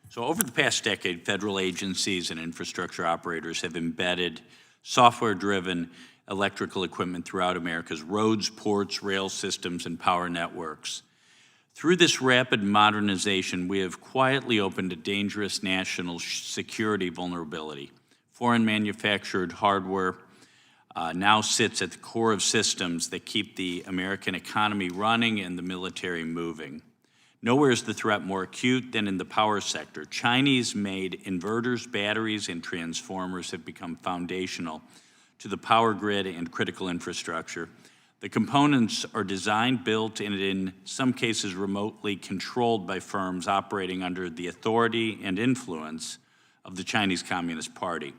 So over the past decade, federal agencies and infrastructure operators have embedded software-driven electrical equipment throughout America's roads, ports, rail systems, and power networks. Through this rapid modernization, we have quietly opened a dangerous national security vulnerability. Foreign manufactured hardware now sits at the core of systems that keep the American economy running and the military moving. Nowhere is the threat more acute than in the power sector. Chinese-made inverters, batteries, and transformers have become foundational to the power grid and critical infrastructure. The components are designed, built, and in some cases remotely controlled by firms operating under the authority and influence of the Chinese Communist Party.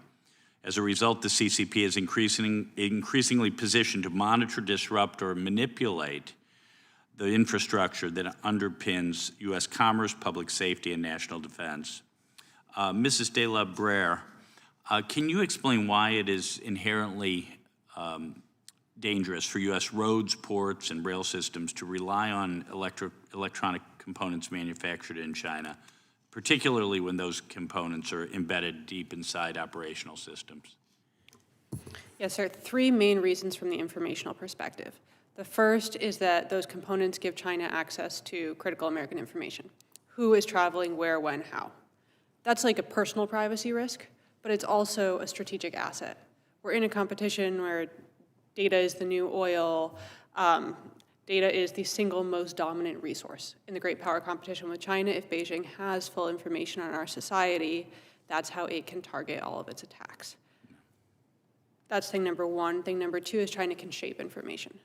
As a result, the CCP is increasingly positioned to monitor, disrupt, or manipulate the infrastructure that underpins U.S. commerce, public safety, and national defense. Mrs. De La Brea, can you explain why it is inherently dangerous for U.S. roads, ports, and rail systems to rely on electronic components manufactured in China, particularly when those components are embedded deep inside operational systems? Yes, sir. Three main reasons from the informational perspective. The first is that those components give China access to critical American information. Who is traveling, where, when, how. That's like a personal privacy risk, but it's also a strategic asset. We're in a competition where data is the new oil. Data is the single most dominant resource in the great power competition with China. If Beijing has full information on our society, that's how it can target all of its attacks. That's thing number one. Thing number two is China can shape information.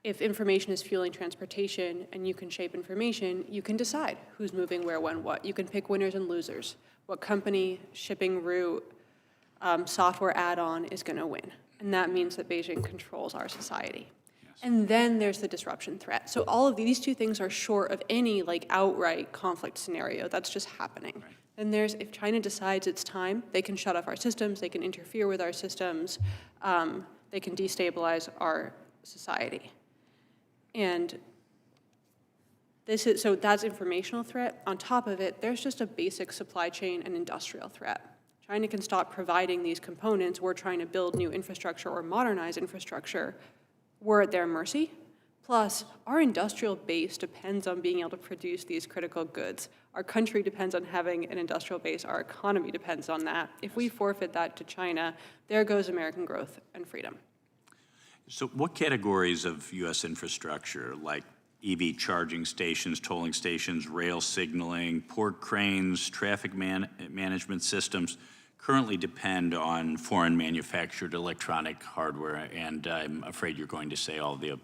If information is fueling transportation and you can shape information, you can decide who's moving where, when, what. You can pick winners and losers. What company, shipping route, software add-on is going to win. And that means that Beijing controls our society. Yes. And then there's the disruption threat. So all of these two things are short of any like outright conflict scenario. That's just happening. Right. Then there's, if China decides it's time, they can shut off our systems, they can interfere with our systems, they can destabilize our society. And this is, so that's informational threat. On top of it, there's just a basic supply chain and industrial threat. China can stop providing these components. We're trying to build new infrastructure or modernize infrastructure. We're at their mercy. Plus, our industrial base depends on being able to produce these critical goods. Our country depends on having an industrial base. Our economy depends on that. If we forfeit that to China, there goes American growth and freedom. So what categories of U.S. infrastructure, like EV charging stations, tolling stations, rail signaling, port cranes, traffic management systems, currently depend on foreign manufactured electronic hardware? And I'm afraid you're going to say all of the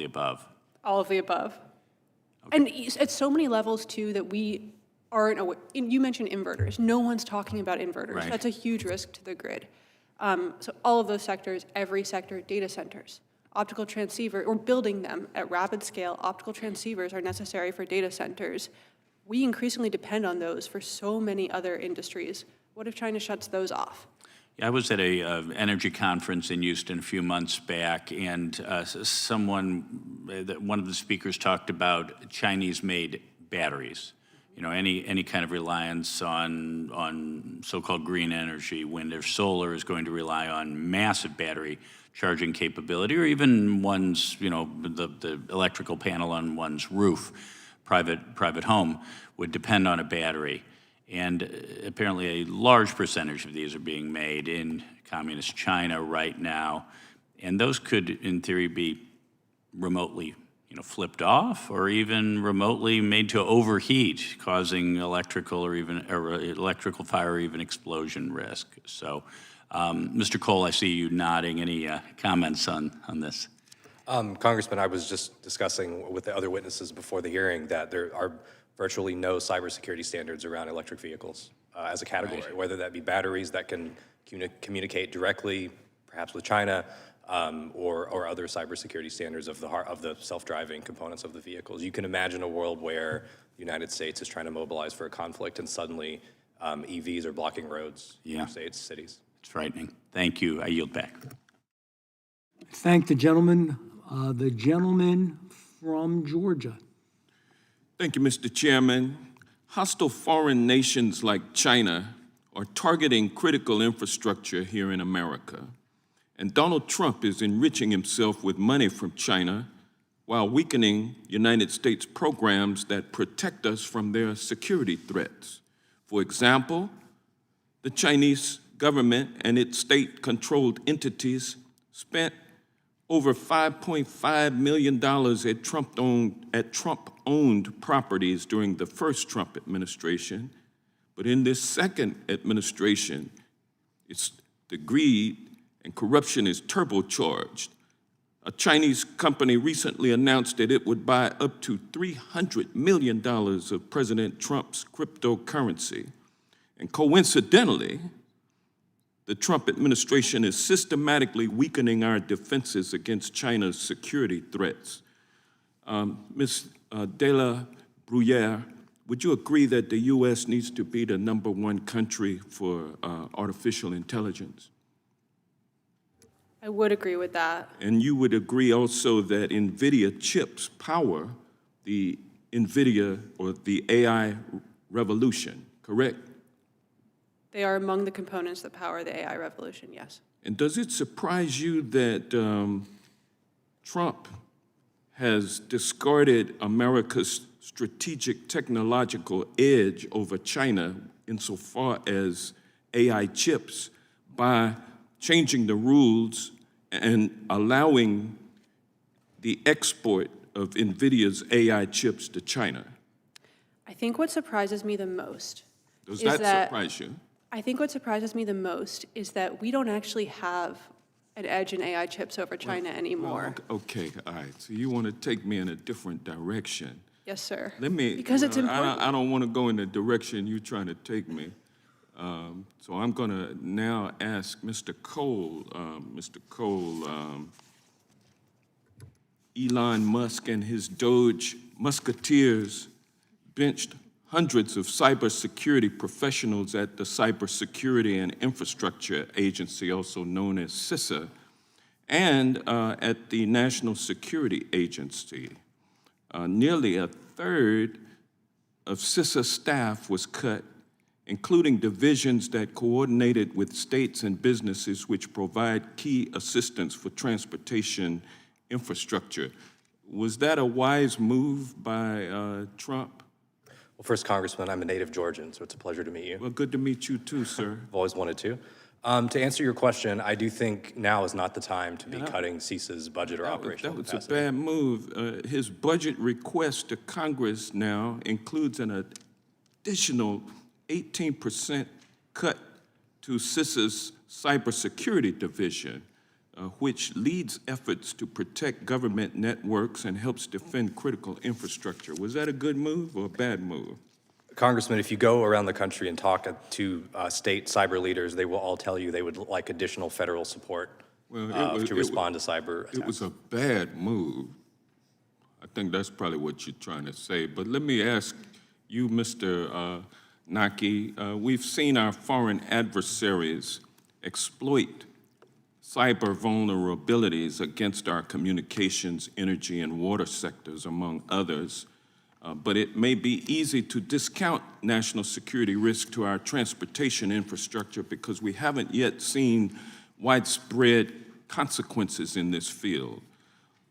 above. All of the above. Okay. And at so many levels, too, that we aren't aware. You mentioned inverters. No one's talking about inverters. Right. That's a huge risk to the grid. So all of those sectors, every sector, data centers, optical transceiver, or building them at rapid scale. Optical transceivers are necessary for data centers. We increasingly depend on those for so many other industries. What if China shuts those off? Yeah, I was at a energy conference in Houston a few months back, and one of the speakers talked about Chinese-made batteries. You know, any kind of reliance on so-called green energy, wind or solar, is going to rely on massive battery charging capability, or even one's, you know, the electrical panel on one's roof, private home, would depend on a battery. And apparently a large percentage of these are being made in communist China right now. And those could, in theory, be remotely, you know, flipped off, or even remotely made to overheat, causing electrical fire or even explosion risk. So, Mr. Cole, I see you nodding. Any comments on this? Congressman, I was just discussing with the other witnesses before the hearing that there are virtually no cybersecurity standards around electric vehicles as a category, right, whether that be batteries that can communicate directly, perhaps with China, or other cybersecurity standards of the self-driving components of the vehicles. You can imagine a world where the United States is trying to mobilize for a conflict, and suddenly EVs are blocking roads in states, cities. It's frightening. Thank you. I yield back. Thank the gentleman from Georgia. Thank you, Mr. Chairman. Hostile foreign nations like China are targeting critical infrastructure here in America. And Donald Trump is enriching himself with money from China while weakening United States programs that protect us from their security threats. For example, the Chinese government and its state-controlled entities spent over $5.5 million at Trump-owned properties during the first Trump administration. But in this second administration, the greed and corruption is turbocharged. A Chinese company recently announced that it would buy up to $300 million of President Trump's cryptocurrency. And coincidentally, the Trump administration is systematically weakening our defenses against China's security threats. Ms. De La Bruyere, would you agree that the U.S. needs to be the #1 country for artificial intelligence? I would agree with that. And you would agree also that NVIDIA chips power the NVIDIA or the AI revolution, correct? They are among the components that power the AI revolution, yes. And does it surprise you that Trump has discarded America's strategic technological edge over China insofar as AI chips by changing the rules and allowing the export of NVIDIA's AI chips to China? I think what surprises me the most Does that surprise you? I think what surprises me the most is that we don't actually have an edge in AI chips over China anymore. Okay, all right. So you want to take me in a different direction. Yes, sir. Because it's important. I don't want to go in the direction you're trying to take me. So I'm going to now ask Mr. Cole. Elon Musk and his Doge musketeers benched hundreds of cybersecurity professionals at the Cybersecurity and Infrastructure Agency, also known as CISA, and at the National Security Agency. Nearly a third of CISA staff was cut, including divisions that coordinated with states and businesses which provide key assistance for transportation infrastructure. Was that a wise move by Trump? Well, first, Congressman, I'm a native Georgian, so it's a pleasure to meet you. Well, good to meet you too, sir. I've always wanted to. To answer your question, I do think now is not the time to be cutting CISA's budget or operational That was capacity. a bad move. His budget request to Congress now includes an additional 18% cut to CISA's cybersecurity division, which leads efforts to protect government networks and helps defend critical infrastructure. Was that a good move or a bad move? Congressman, if you go around the country and talk to state cyber leaders, they will all tell you they would like additional federal support to respond to cyber attacks. It was a bad move. I think that's probably what you're trying to say. But let me ask you, Mr. Naki, we've seen our foreign adversaries exploit cyber vulnerabilities against our communications, energy, and water sectors, among others. But it may be easy to discount national security risk to our transportation infrastructure because we haven't yet seen widespread consequences in this field.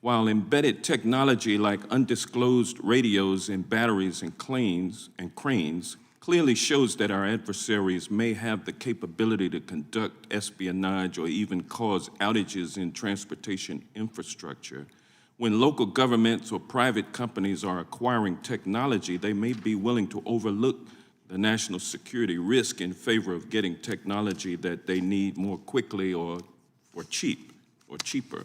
While embedded technology like undisclosed radios and batteries and cranes clearly shows that our adversaries may have the capability to conduct espionage or even cause outages in transportation infrastructure, when local governments or private companies are acquiring technology, they may be willing to overlook the national security risk in favor of getting technology that they need more quickly or cheaper.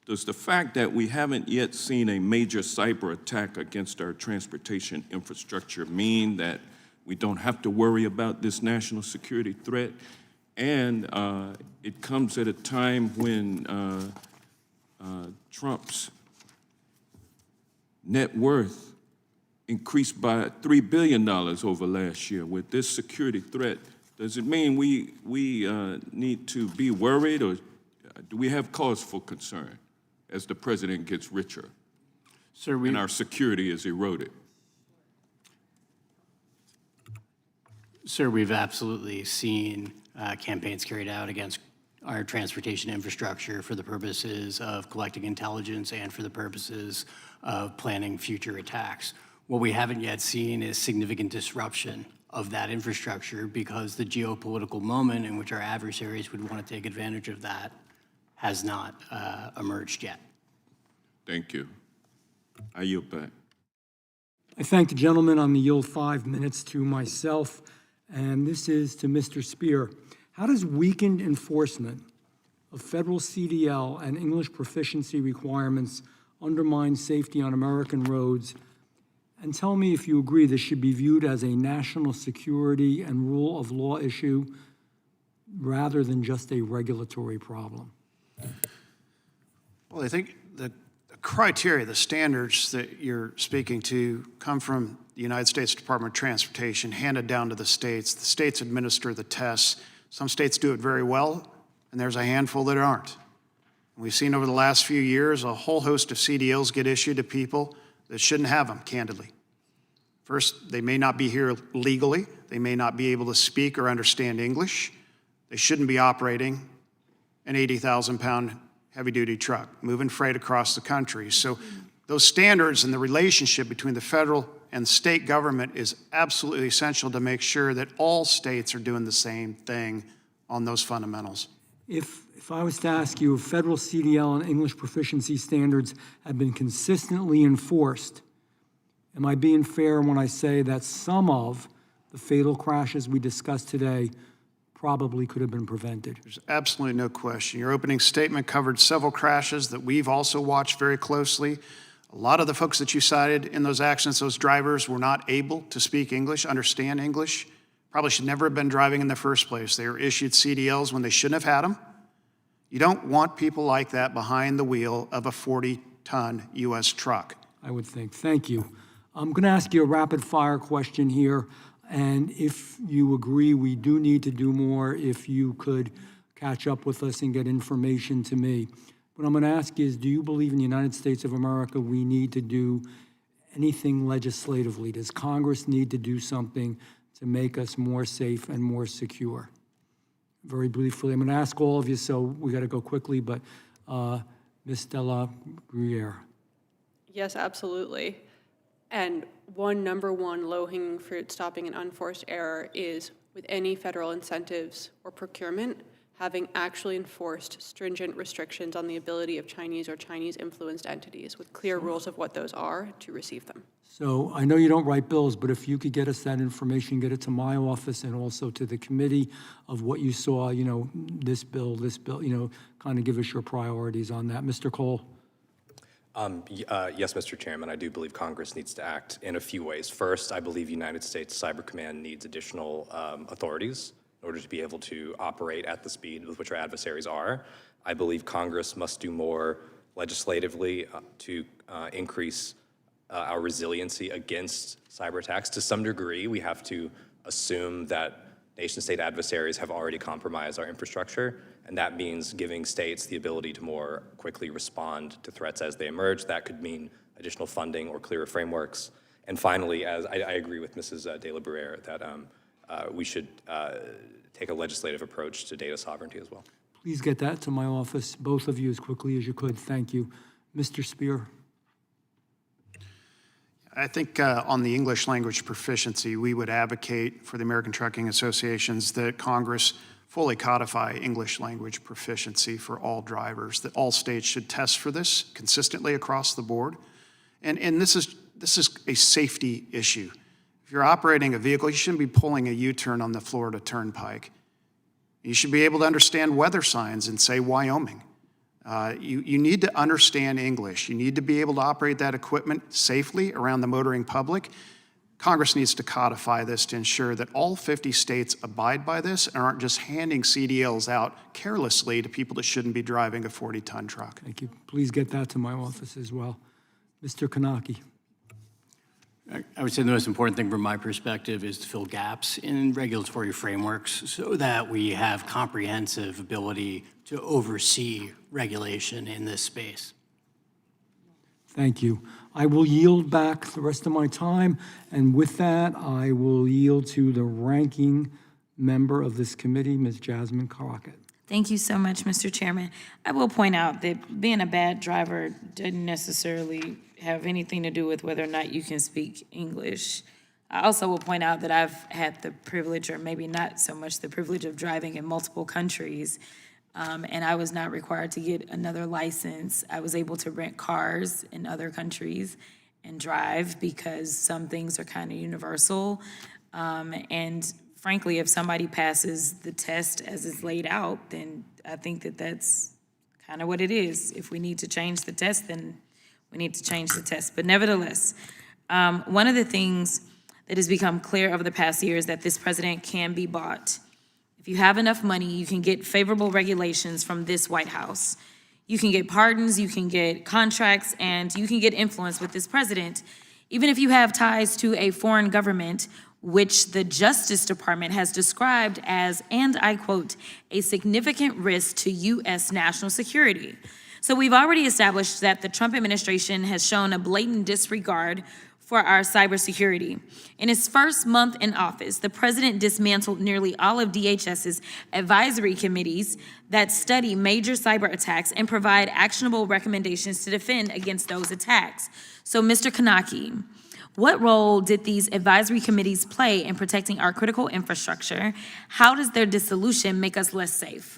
Does the fact that we haven't yet seen a major cyber attack against our transportation infrastructure mean that we don't have to worry about this national security threat? And it comes at a time when Trump's net worth increased by $3 billion over last year. With this security threat, does it mean we need to be worried, or do we have cause for concern as the president gets richer and our security is eroded? Sir, we've absolutely seen campaigns carried out against our transportation infrastructure for the purposes of collecting intelligence and for the purposes of planning future attacks. What we haven't yet seen is significant disruption of that infrastructure because the geopolitical moment in which our adversaries would want to take advantage of that has not emerged yet. Thank you. I yield back. I thank the gentleman. I'm going to yield 5 minutes to myself, and this is to Mr. Spear. How does weakened enforcement of federal CDL and English proficiency requirements undermine safety on American roads? And tell me if you agree this should be viewed as a national security and rule of law issue rather than just a regulatory problem. Well, I think the criteria, the standards that you're speaking to come from the United States Department of Transportation, handed down to the states. The states administer the tests. Some states do it very well, and there's a handful that aren't. We've seen over the last few years a whole host of CDLs get issued to people that shouldn't have them, candidly. First, they may not be here legally. They may not be able to speak or understand English. They shouldn't be operating an 80,000-pound heavy-duty truck, moving freight across the country. So those standards and the relationship between the federal and state government is absolutely essential to make sure that all states are doing the same thing on those fundamentals. If I was to ask you if federal CDL and English proficiency standards have been consistently enforced, am I being fair when I say that some of the fatal crashes we discussed today probably could have been prevented? There's absolutely no question. Your opening statement covered several crashes that we've also watched very closely. A lot of the folks that you cited in those accidents, those drivers were not able to speak English, understand English, probably should never have been driving in the first place. They were issued CDLs when they shouldn't have had them. You don't want people like that behind the wheel of a 40-ton U.S. truck. I would think. Thank you. I'm going to ask you a rapid-fire question here, and if you agree we do need to do more, if you could catch up with us and get information to me. What I'm going to ask is, do you believe in the United States of America we need to do anything legislatively? Does Congress need to do something to make us more safe and more secure? Very briefly, I'm going to ask all of you, so we got to go quickly, but Ms. Della Gruyere. Yes, absolutely. And number one low-hanging fruit stopping an unforced error is with any federal incentives or procurement, having actually enforced stringent restrictions on the ability of Chinese or Chinese-influenced entities with clear rules of what those are to receive them. So I know you don't write bills, but if you could get us that information, get it to my office and also to the committee of what you saw, this bill, kind of give us your priorities on that. Mr. Cole? Yes, Mr. Chairman, I do believe Congress needs to act in a few ways. First, I believe United States Cyber Command needs additional authorities in order to be able to operate at the speed with which our adversaries are. I believe Congress must do more legislatively to increase our resiliency against cyber attacks. To some degree, we have to assume that nation-state adversaries have already compromised our infrastructure, and that means giving states the ability to more quickly respond to threats as they emerge. That could mean additional funding or clearer frameworks. And finally, as I agree with Mrs. De La Barrera that we should take a legislative approach to data sovereignty as well. Please get that to my office, both of you, as quickly as you could. Thank you. Mr. Spear? I think on the English language proficiency, we would advocate for the American Trucking Associations that Congress fully codify English language proficiency for all drivers, that all states should test for this consistently across the board. And this is a safety issue. If you're operating a vehicle, you shouldn't be pulling a U-turn on the Florida Turnpike. You should be able to understand weather signs in, say, Wyoming. You need to understand English. You need to be able to operate that equipment safely around the motoring public. Congress needs to codify this to ensure that all 50 states abide by this and aren't just handing CDLs out carelessly to people that shouldn't be driving a 40-ton truck. Thank you. Please get that to my office as well. Mr. Kanaki? I would say the most important thing from my perspective is to fill gaps in regulatory frameworks so that we have comprehensive ability to oversee regulation in this space. Thank you. I will yield back the rest of my time, and with that, I will yield to the ranking member of this committee, Ms. Jasmine Crockett. Thank you so much, Mr. Chairman. I will point out that being a bad driver doesn't necessarily have anything to do with whether or not you can speak English. I also will point out that I've had the privilege, or maybe not so much the privilege, of driving in multiple countries, and I was not required to get another license. I was able to rent cars in other countries and drive because some things are kind of universal. And frankly, if somebody passes the test as it's laid out, then I think that that's kind of what it is. If we need to change the test, then we need to change the test. But nevertheless, one of the things that has become clear over the past year is that this president can be bought. If you have enough money, you can get favorable regulations from this White House. You can get pardons, you can get contracts, and you can get influence with this president, even if you have ties to a foreign government, which the Justice Department has described as, and I quote, a significant risk to U.S. national security. So we've already established that the Trump administration has shown a blatant disregard for our cybersecurity. In his first month in office, the president dismantled nearly all of DHS's advisory committees that study major cyber attacks and provide actionable recommendations to defend against those attacks. So, Mr. Kanaki, what role did these advisory committees play in protecting our critical infrastructure? How does their dissolution make us less safe?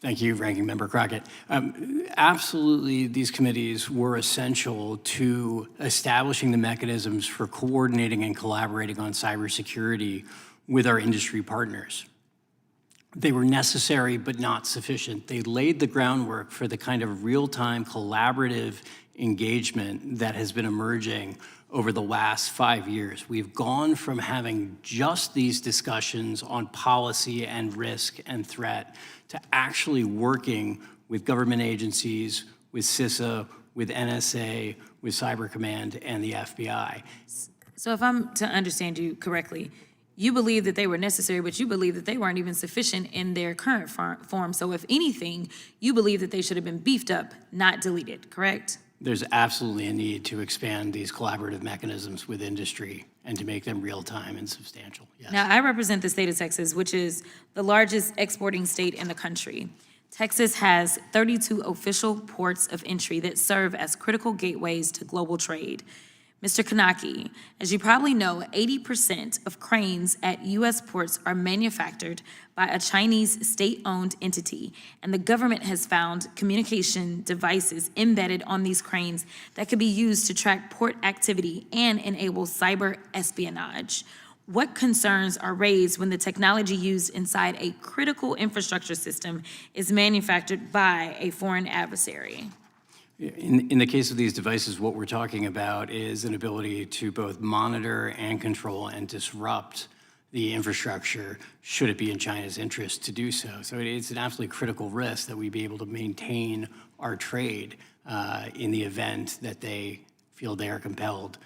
Thank you, Ranking Member Crockett. Absolutely, these committees were essential to establishing the mechanisms for coordinating and collaborating on cybersecurity with our industry partners. They were necessary but not sufficient. They laid the groundwork for the kind of real-time collaborative engagement that has been emerging over the last 5 years. We've gone from having just these discussions on policy and risk and threat to actually working with government agencies, with CISA, with NSA, with Cyber Command, and the FBI. So if I'm to understand you correctly, you believe that they were necessary, but you believe that they weren't even sufficient in their current form. So if anything, you believe that they should have been beefed up, not deleted, correct? There's absolutely a need to expand these collaborative mechanisms with industry and to make them real-time and substantial, yes. Now, I represent the state of Texas, which is the largest exporting state in the country. Texas has 32 official ports of entry that serve as critical gateways to global trade. Mr. Kanaki, as you probably know, 80% of cranes at U.S. ports are manufactured by a Chinese state-owned entity, and the government has found communication devices embedded on these cranes that could be used to track port activity and enable cyber espionage. What concerns are raised when the technology used inside a critical infrastructure system is manufactured by a foreign adversary? In the case of these devices, what we're talking about is an ability to both monitor and control and disrupt the infrastructure, should it be in China's interest to do so. So it's an absolutely critical risk that we be able to maintain our trade in the event that they feel they are compelled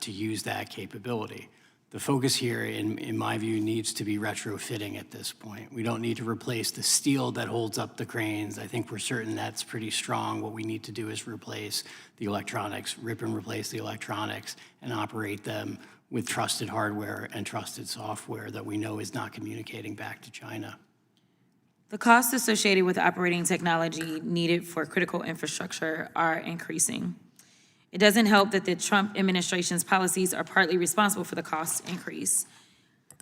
to use that capability. The focus here, in my view, needs to be retrofitting at this point. We don't need to replace the steel that holds up the cranes. I think we're certain that's pretty strong. What we need to do is replace the electronics, rip and replace the electronics, and operate them with trusted hardware and trusted software that we know is not communicating back to China. The costs associated with operating technology needed for critical infrastructure are increasing. It doesn't help that the Trump administration's policies are partly responsible for the cost increase.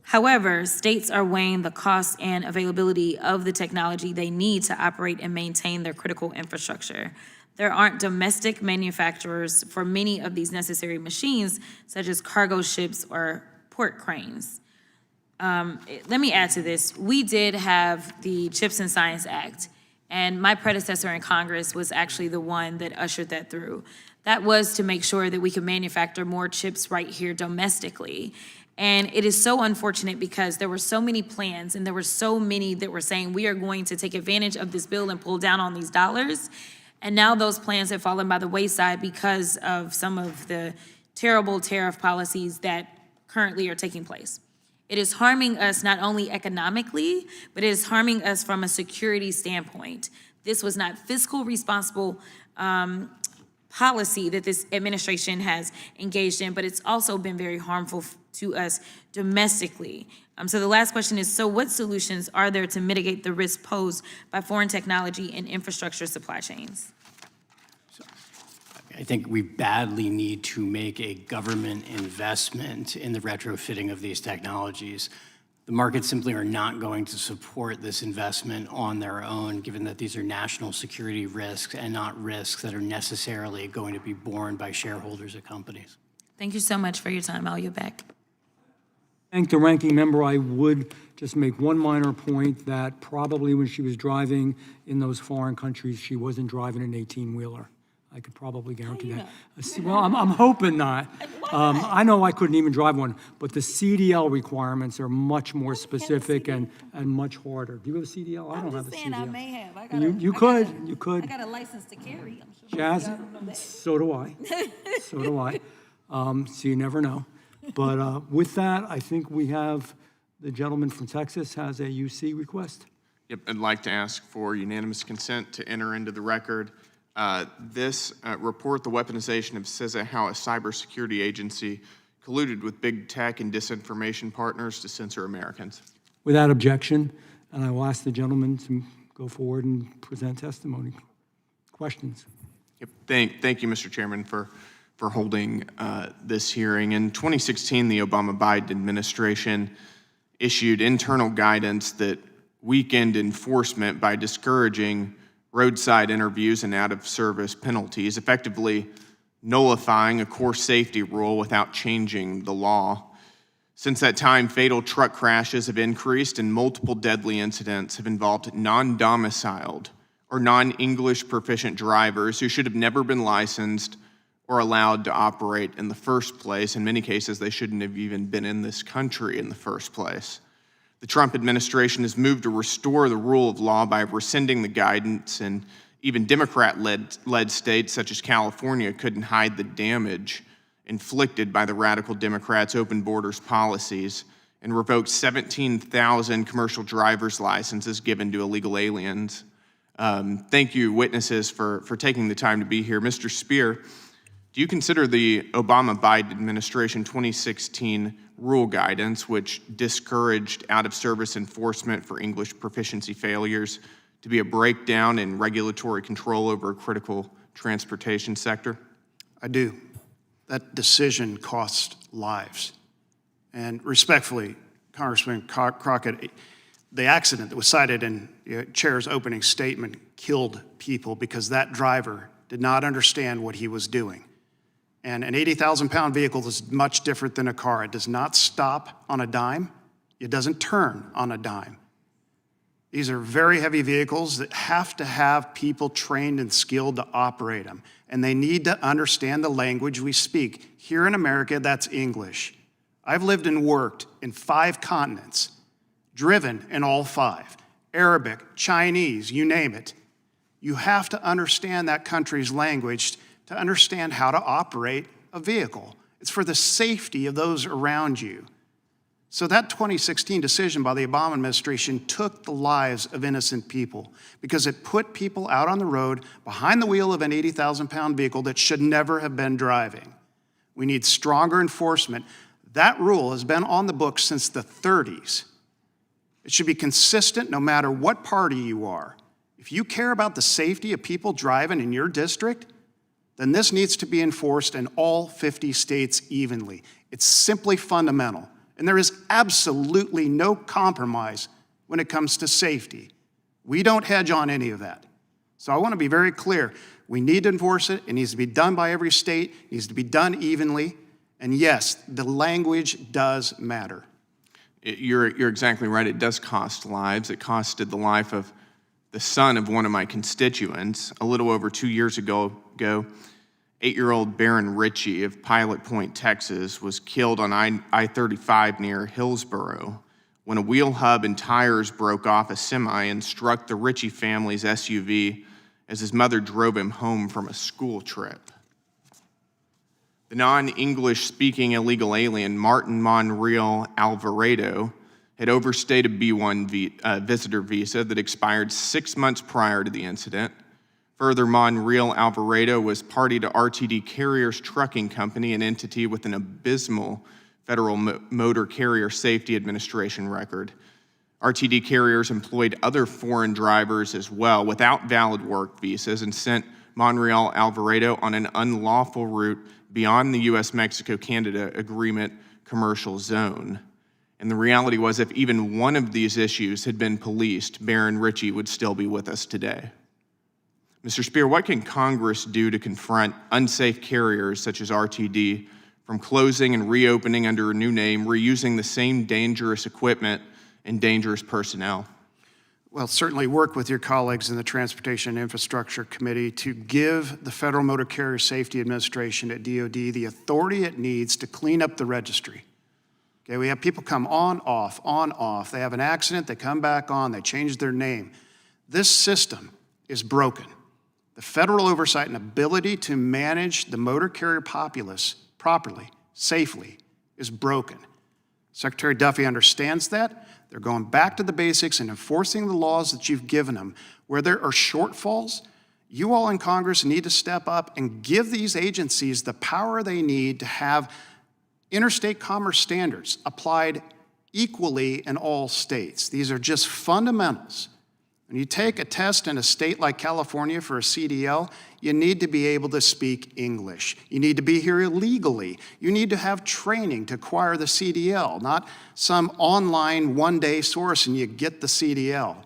However, states are weighing the cost and availability of the technology they need to operate and maintain their critical infrastructure. There aren't domestic manufacturers for many of these necessary machines, such as cargo ships or port cranes. Let me add to this. We did have the CHIPS and Science Act, and my predecessor in Congress was actually the one that ushered that through. That was to make sure that we could manufacture more chips right here domestically. And it is so unfortunate because there were so many plans and there were so many that were saying we are going to take advantage of this bill and pull down on these dollars. And now those plans have fallen by the wayside because of some of the terrible tariff policies that currently are taking place. It is harming us not only economically, but it is harming us from a security standpoint. This was not fiscal responsible policy that this administration has engaged in, but it's also been very harmful to us domestically. So the last question is, so what solutions are there to mitigate the risk posed by foreign technology and infrastructure supply chains? I think we badly need to make a government investment in the retrofitting of these technologies. The markets simply are not going to support this investment on their own, given that these are national security risks and not risks that are necessarily going to be borne by shareholders of companies. Thank you so much for your time. I'll yield back. Thank the ranking member. I would just make one minor point that probably when she was driving in those foreign countries, she wasn't driving an 18-wheeler. I could probably guarantee that. Well, I'm hoping not. I know I couldn't even drive one, but the CDL requirements are much more specific and much harder. Do you have a CDL? I don't have a CDL. I may have. You could. I got a license to carry. I'm sure Jazz, so do I. So do I. So you never know. But with that, I think we have the gentleman from Texas has a UC request. Yep, I'd like to ask for unanimous consent to enter into the record this report, the weaponization of CISA, how a cybersecurity agency colluded with big tech and disinformation partners to censor Americans. Without objection, and I will ask the gentleman to go forward and present testimony. Questions? Yep. Thank you, Mr. Chairman, for holding this hearing. In 2016, the Obama-Biden administration issued internal guidance that weakened enforcement by discouraging roadside interviews and out-of-service penalties, effectively nullifying a core safety rule without changing the law. Since that time, fatal truck crashes have increased and multiple deadly incidents have involved non-domiciled or non-English proficient drivers who should have never been licensed or allowed to operate in the first place. In many cases, they shouldn't have even been in this country in the first place. The Trump administration has moved to restore the rule of law by rescinding the guidance, and even Democrat-led states such as California couldn't hide the damage inflicted by the radical Democrats' open borders policies and revoked 17,000 commercial driver's licenses given to illegal aliens. Thank you, witnesses, for taking the time to be here. Mr. Speer, do you consider the Obama-Biden administration 2016 rule guidance, which discouraged out-of-service enforcement for English proficiency failures, to be a breakdown in regulatory control over a critical transportation sector? I do. That decision cost lives. And respectfully, Congressman Crockett, the accident that was cited in the chair's opening statement killed people because that driver did not understand what he was doing. And an 80,000-pound vehicle is much different than a car. It does not stop on a dime. It doesn't turn on a dime. These are very heavy vehicles that have to have people trained and skilled to operate them. And they need to understand the language we speak. Here in America, that's English. I've lived and worked in 5 continents, driven in all 5. Arabic, Chinese, you name it. You have to understand that country's language to understand how to operate a vehicle. It's for the safety of those around you. So that 2016 decision by the Obama administration took the lives of innocent people because it put people out on the road behind the wheel of an 80,000-pound vehicle that should never have been driving. We need stronger enforcement. That rule has been on the books since the 30s. It should be consistent no matter what party you are. If you care about the safety of people driving in your district, then this needs to be enforced in all 50 states evenly. It's simply fundamental. And there is absolutely no compromise when it comes to safety. We don't hedge on any of that. So I want to be very clear. We need to enforce it. It needs to be done by every state. It needs to be done evenly. And yes, the language does matter. You're exactly right. It does cost lives. It costed the life of the son of one of my constituents. A little over 2 years ago, 8-year-old Baron Ritchie of Pilot Point, Texas, was killed on I-35 near Hillsboro when a wheel hub and tires broke off a semi and struck the Ritchie family's SUV as his mother drove him home from a school trip. The non-English speaking illegal alien Martin Monreal Alvarado had overstayed a B-1 visitor visa that expired 6 months prior to the incident. Further, Monreal Alvarado was party to RTD Carriers Trucking Company, an entity with an abysmal Federal Motor Carrier Safety Administration record. RTD Carriers employed other foreign drivers as well without valid work visas and sent Monreal Alvarado on an unlawful route beyond the U.S.-Mexico-Canada Agreement commercial zone. And the reality was, if even one of these issues had been policed, Baron Ritchie would still be with us today. Mr. Spear, what can Congress do to confront unsafe carriers such as RTD from closing and reopening under a new name, reusing the same dangerous equipment and dangerous personnel? Well, certainly work with your colleagues in the Transportation and Infrastructure Committee to give the Federal Motor Carrier Safety Administration at DOD the authority it needs to clean up the registry. Okay, we have people come on, off. They have an accident, they come back on, they change their name. This system is broken. The federal oversight and ability to manage the motor carrier populace properly, safely, is broken. Secretary Duffy understands that. They're going back to the basics and enforcing the laws that you've given them. Where there are shortfalls, you all in Congress need to step up and give these agencies the power they need to have interstate commerce standards applied equally in all states. These are just fundamentals. When you take a test in a state like California for a CDL, you need to be able to speak English. You need to be here illegally. You need to have training to acquire the CDL, not some online one-day source and you get the CDL.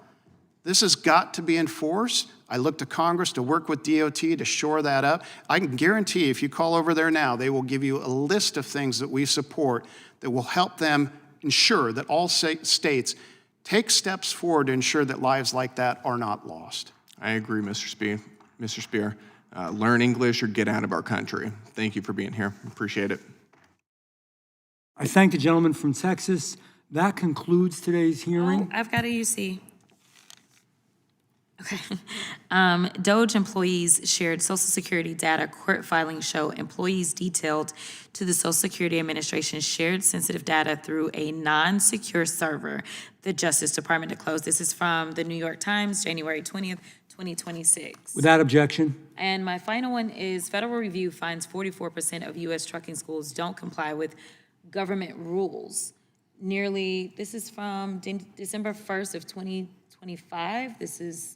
This has got to be enforced. I look to Congress to work with DOT to shore that up. I can guarantee if you call over there now, they will give you a list of things that we support that will help them ensure that all states take steps forward to ensure that lives like that are not lost. I agree, Mr. Spear. Learn English or get out of our country. Thank you for being here. Appreciate it. I thank the gentleman from Texas. That concludes today's hearing. Oh, I've got a UC. Okay. DOJ employees shared Social Security data. Court filings show employees detailed to the Social Security Administration shared sensitive data through a non-secure server. The Justice Department disclosed. This is from the New York Times, January 20th, 2026. Without objection. And my final one is federal review finds 44% of U.S. trucking schools don't comply with government rules. This is from December 1st of 2025. This is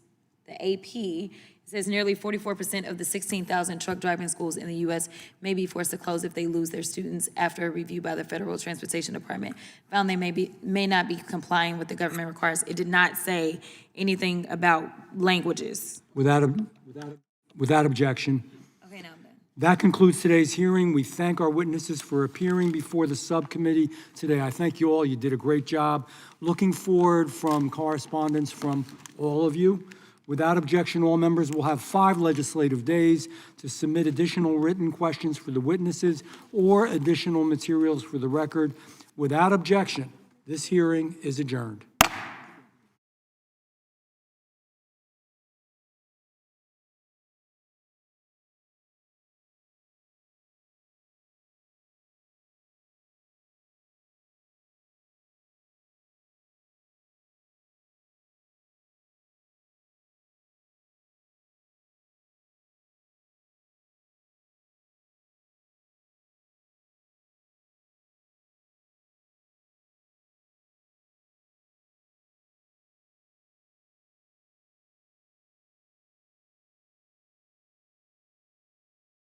the AP, it says nearly 44% of the 16,000 truck driving schools in the U.S. may be forced to close if they lose their students after a review by the Federal Transportation Department found they may not be complying with the government requires. It did not say anything about languages. Without objection. Okay, now I'm done. That concludes today's hearing. We thank our witnesses for appearing before the subcommittee today. I thank you all. You did a great job. Looking forward from correspondence from all of you. Without objection, all members will have 5 legislative days to submit additional written questions for the witnesses or additional materials for the record. Without objection, this hearing is adjourned.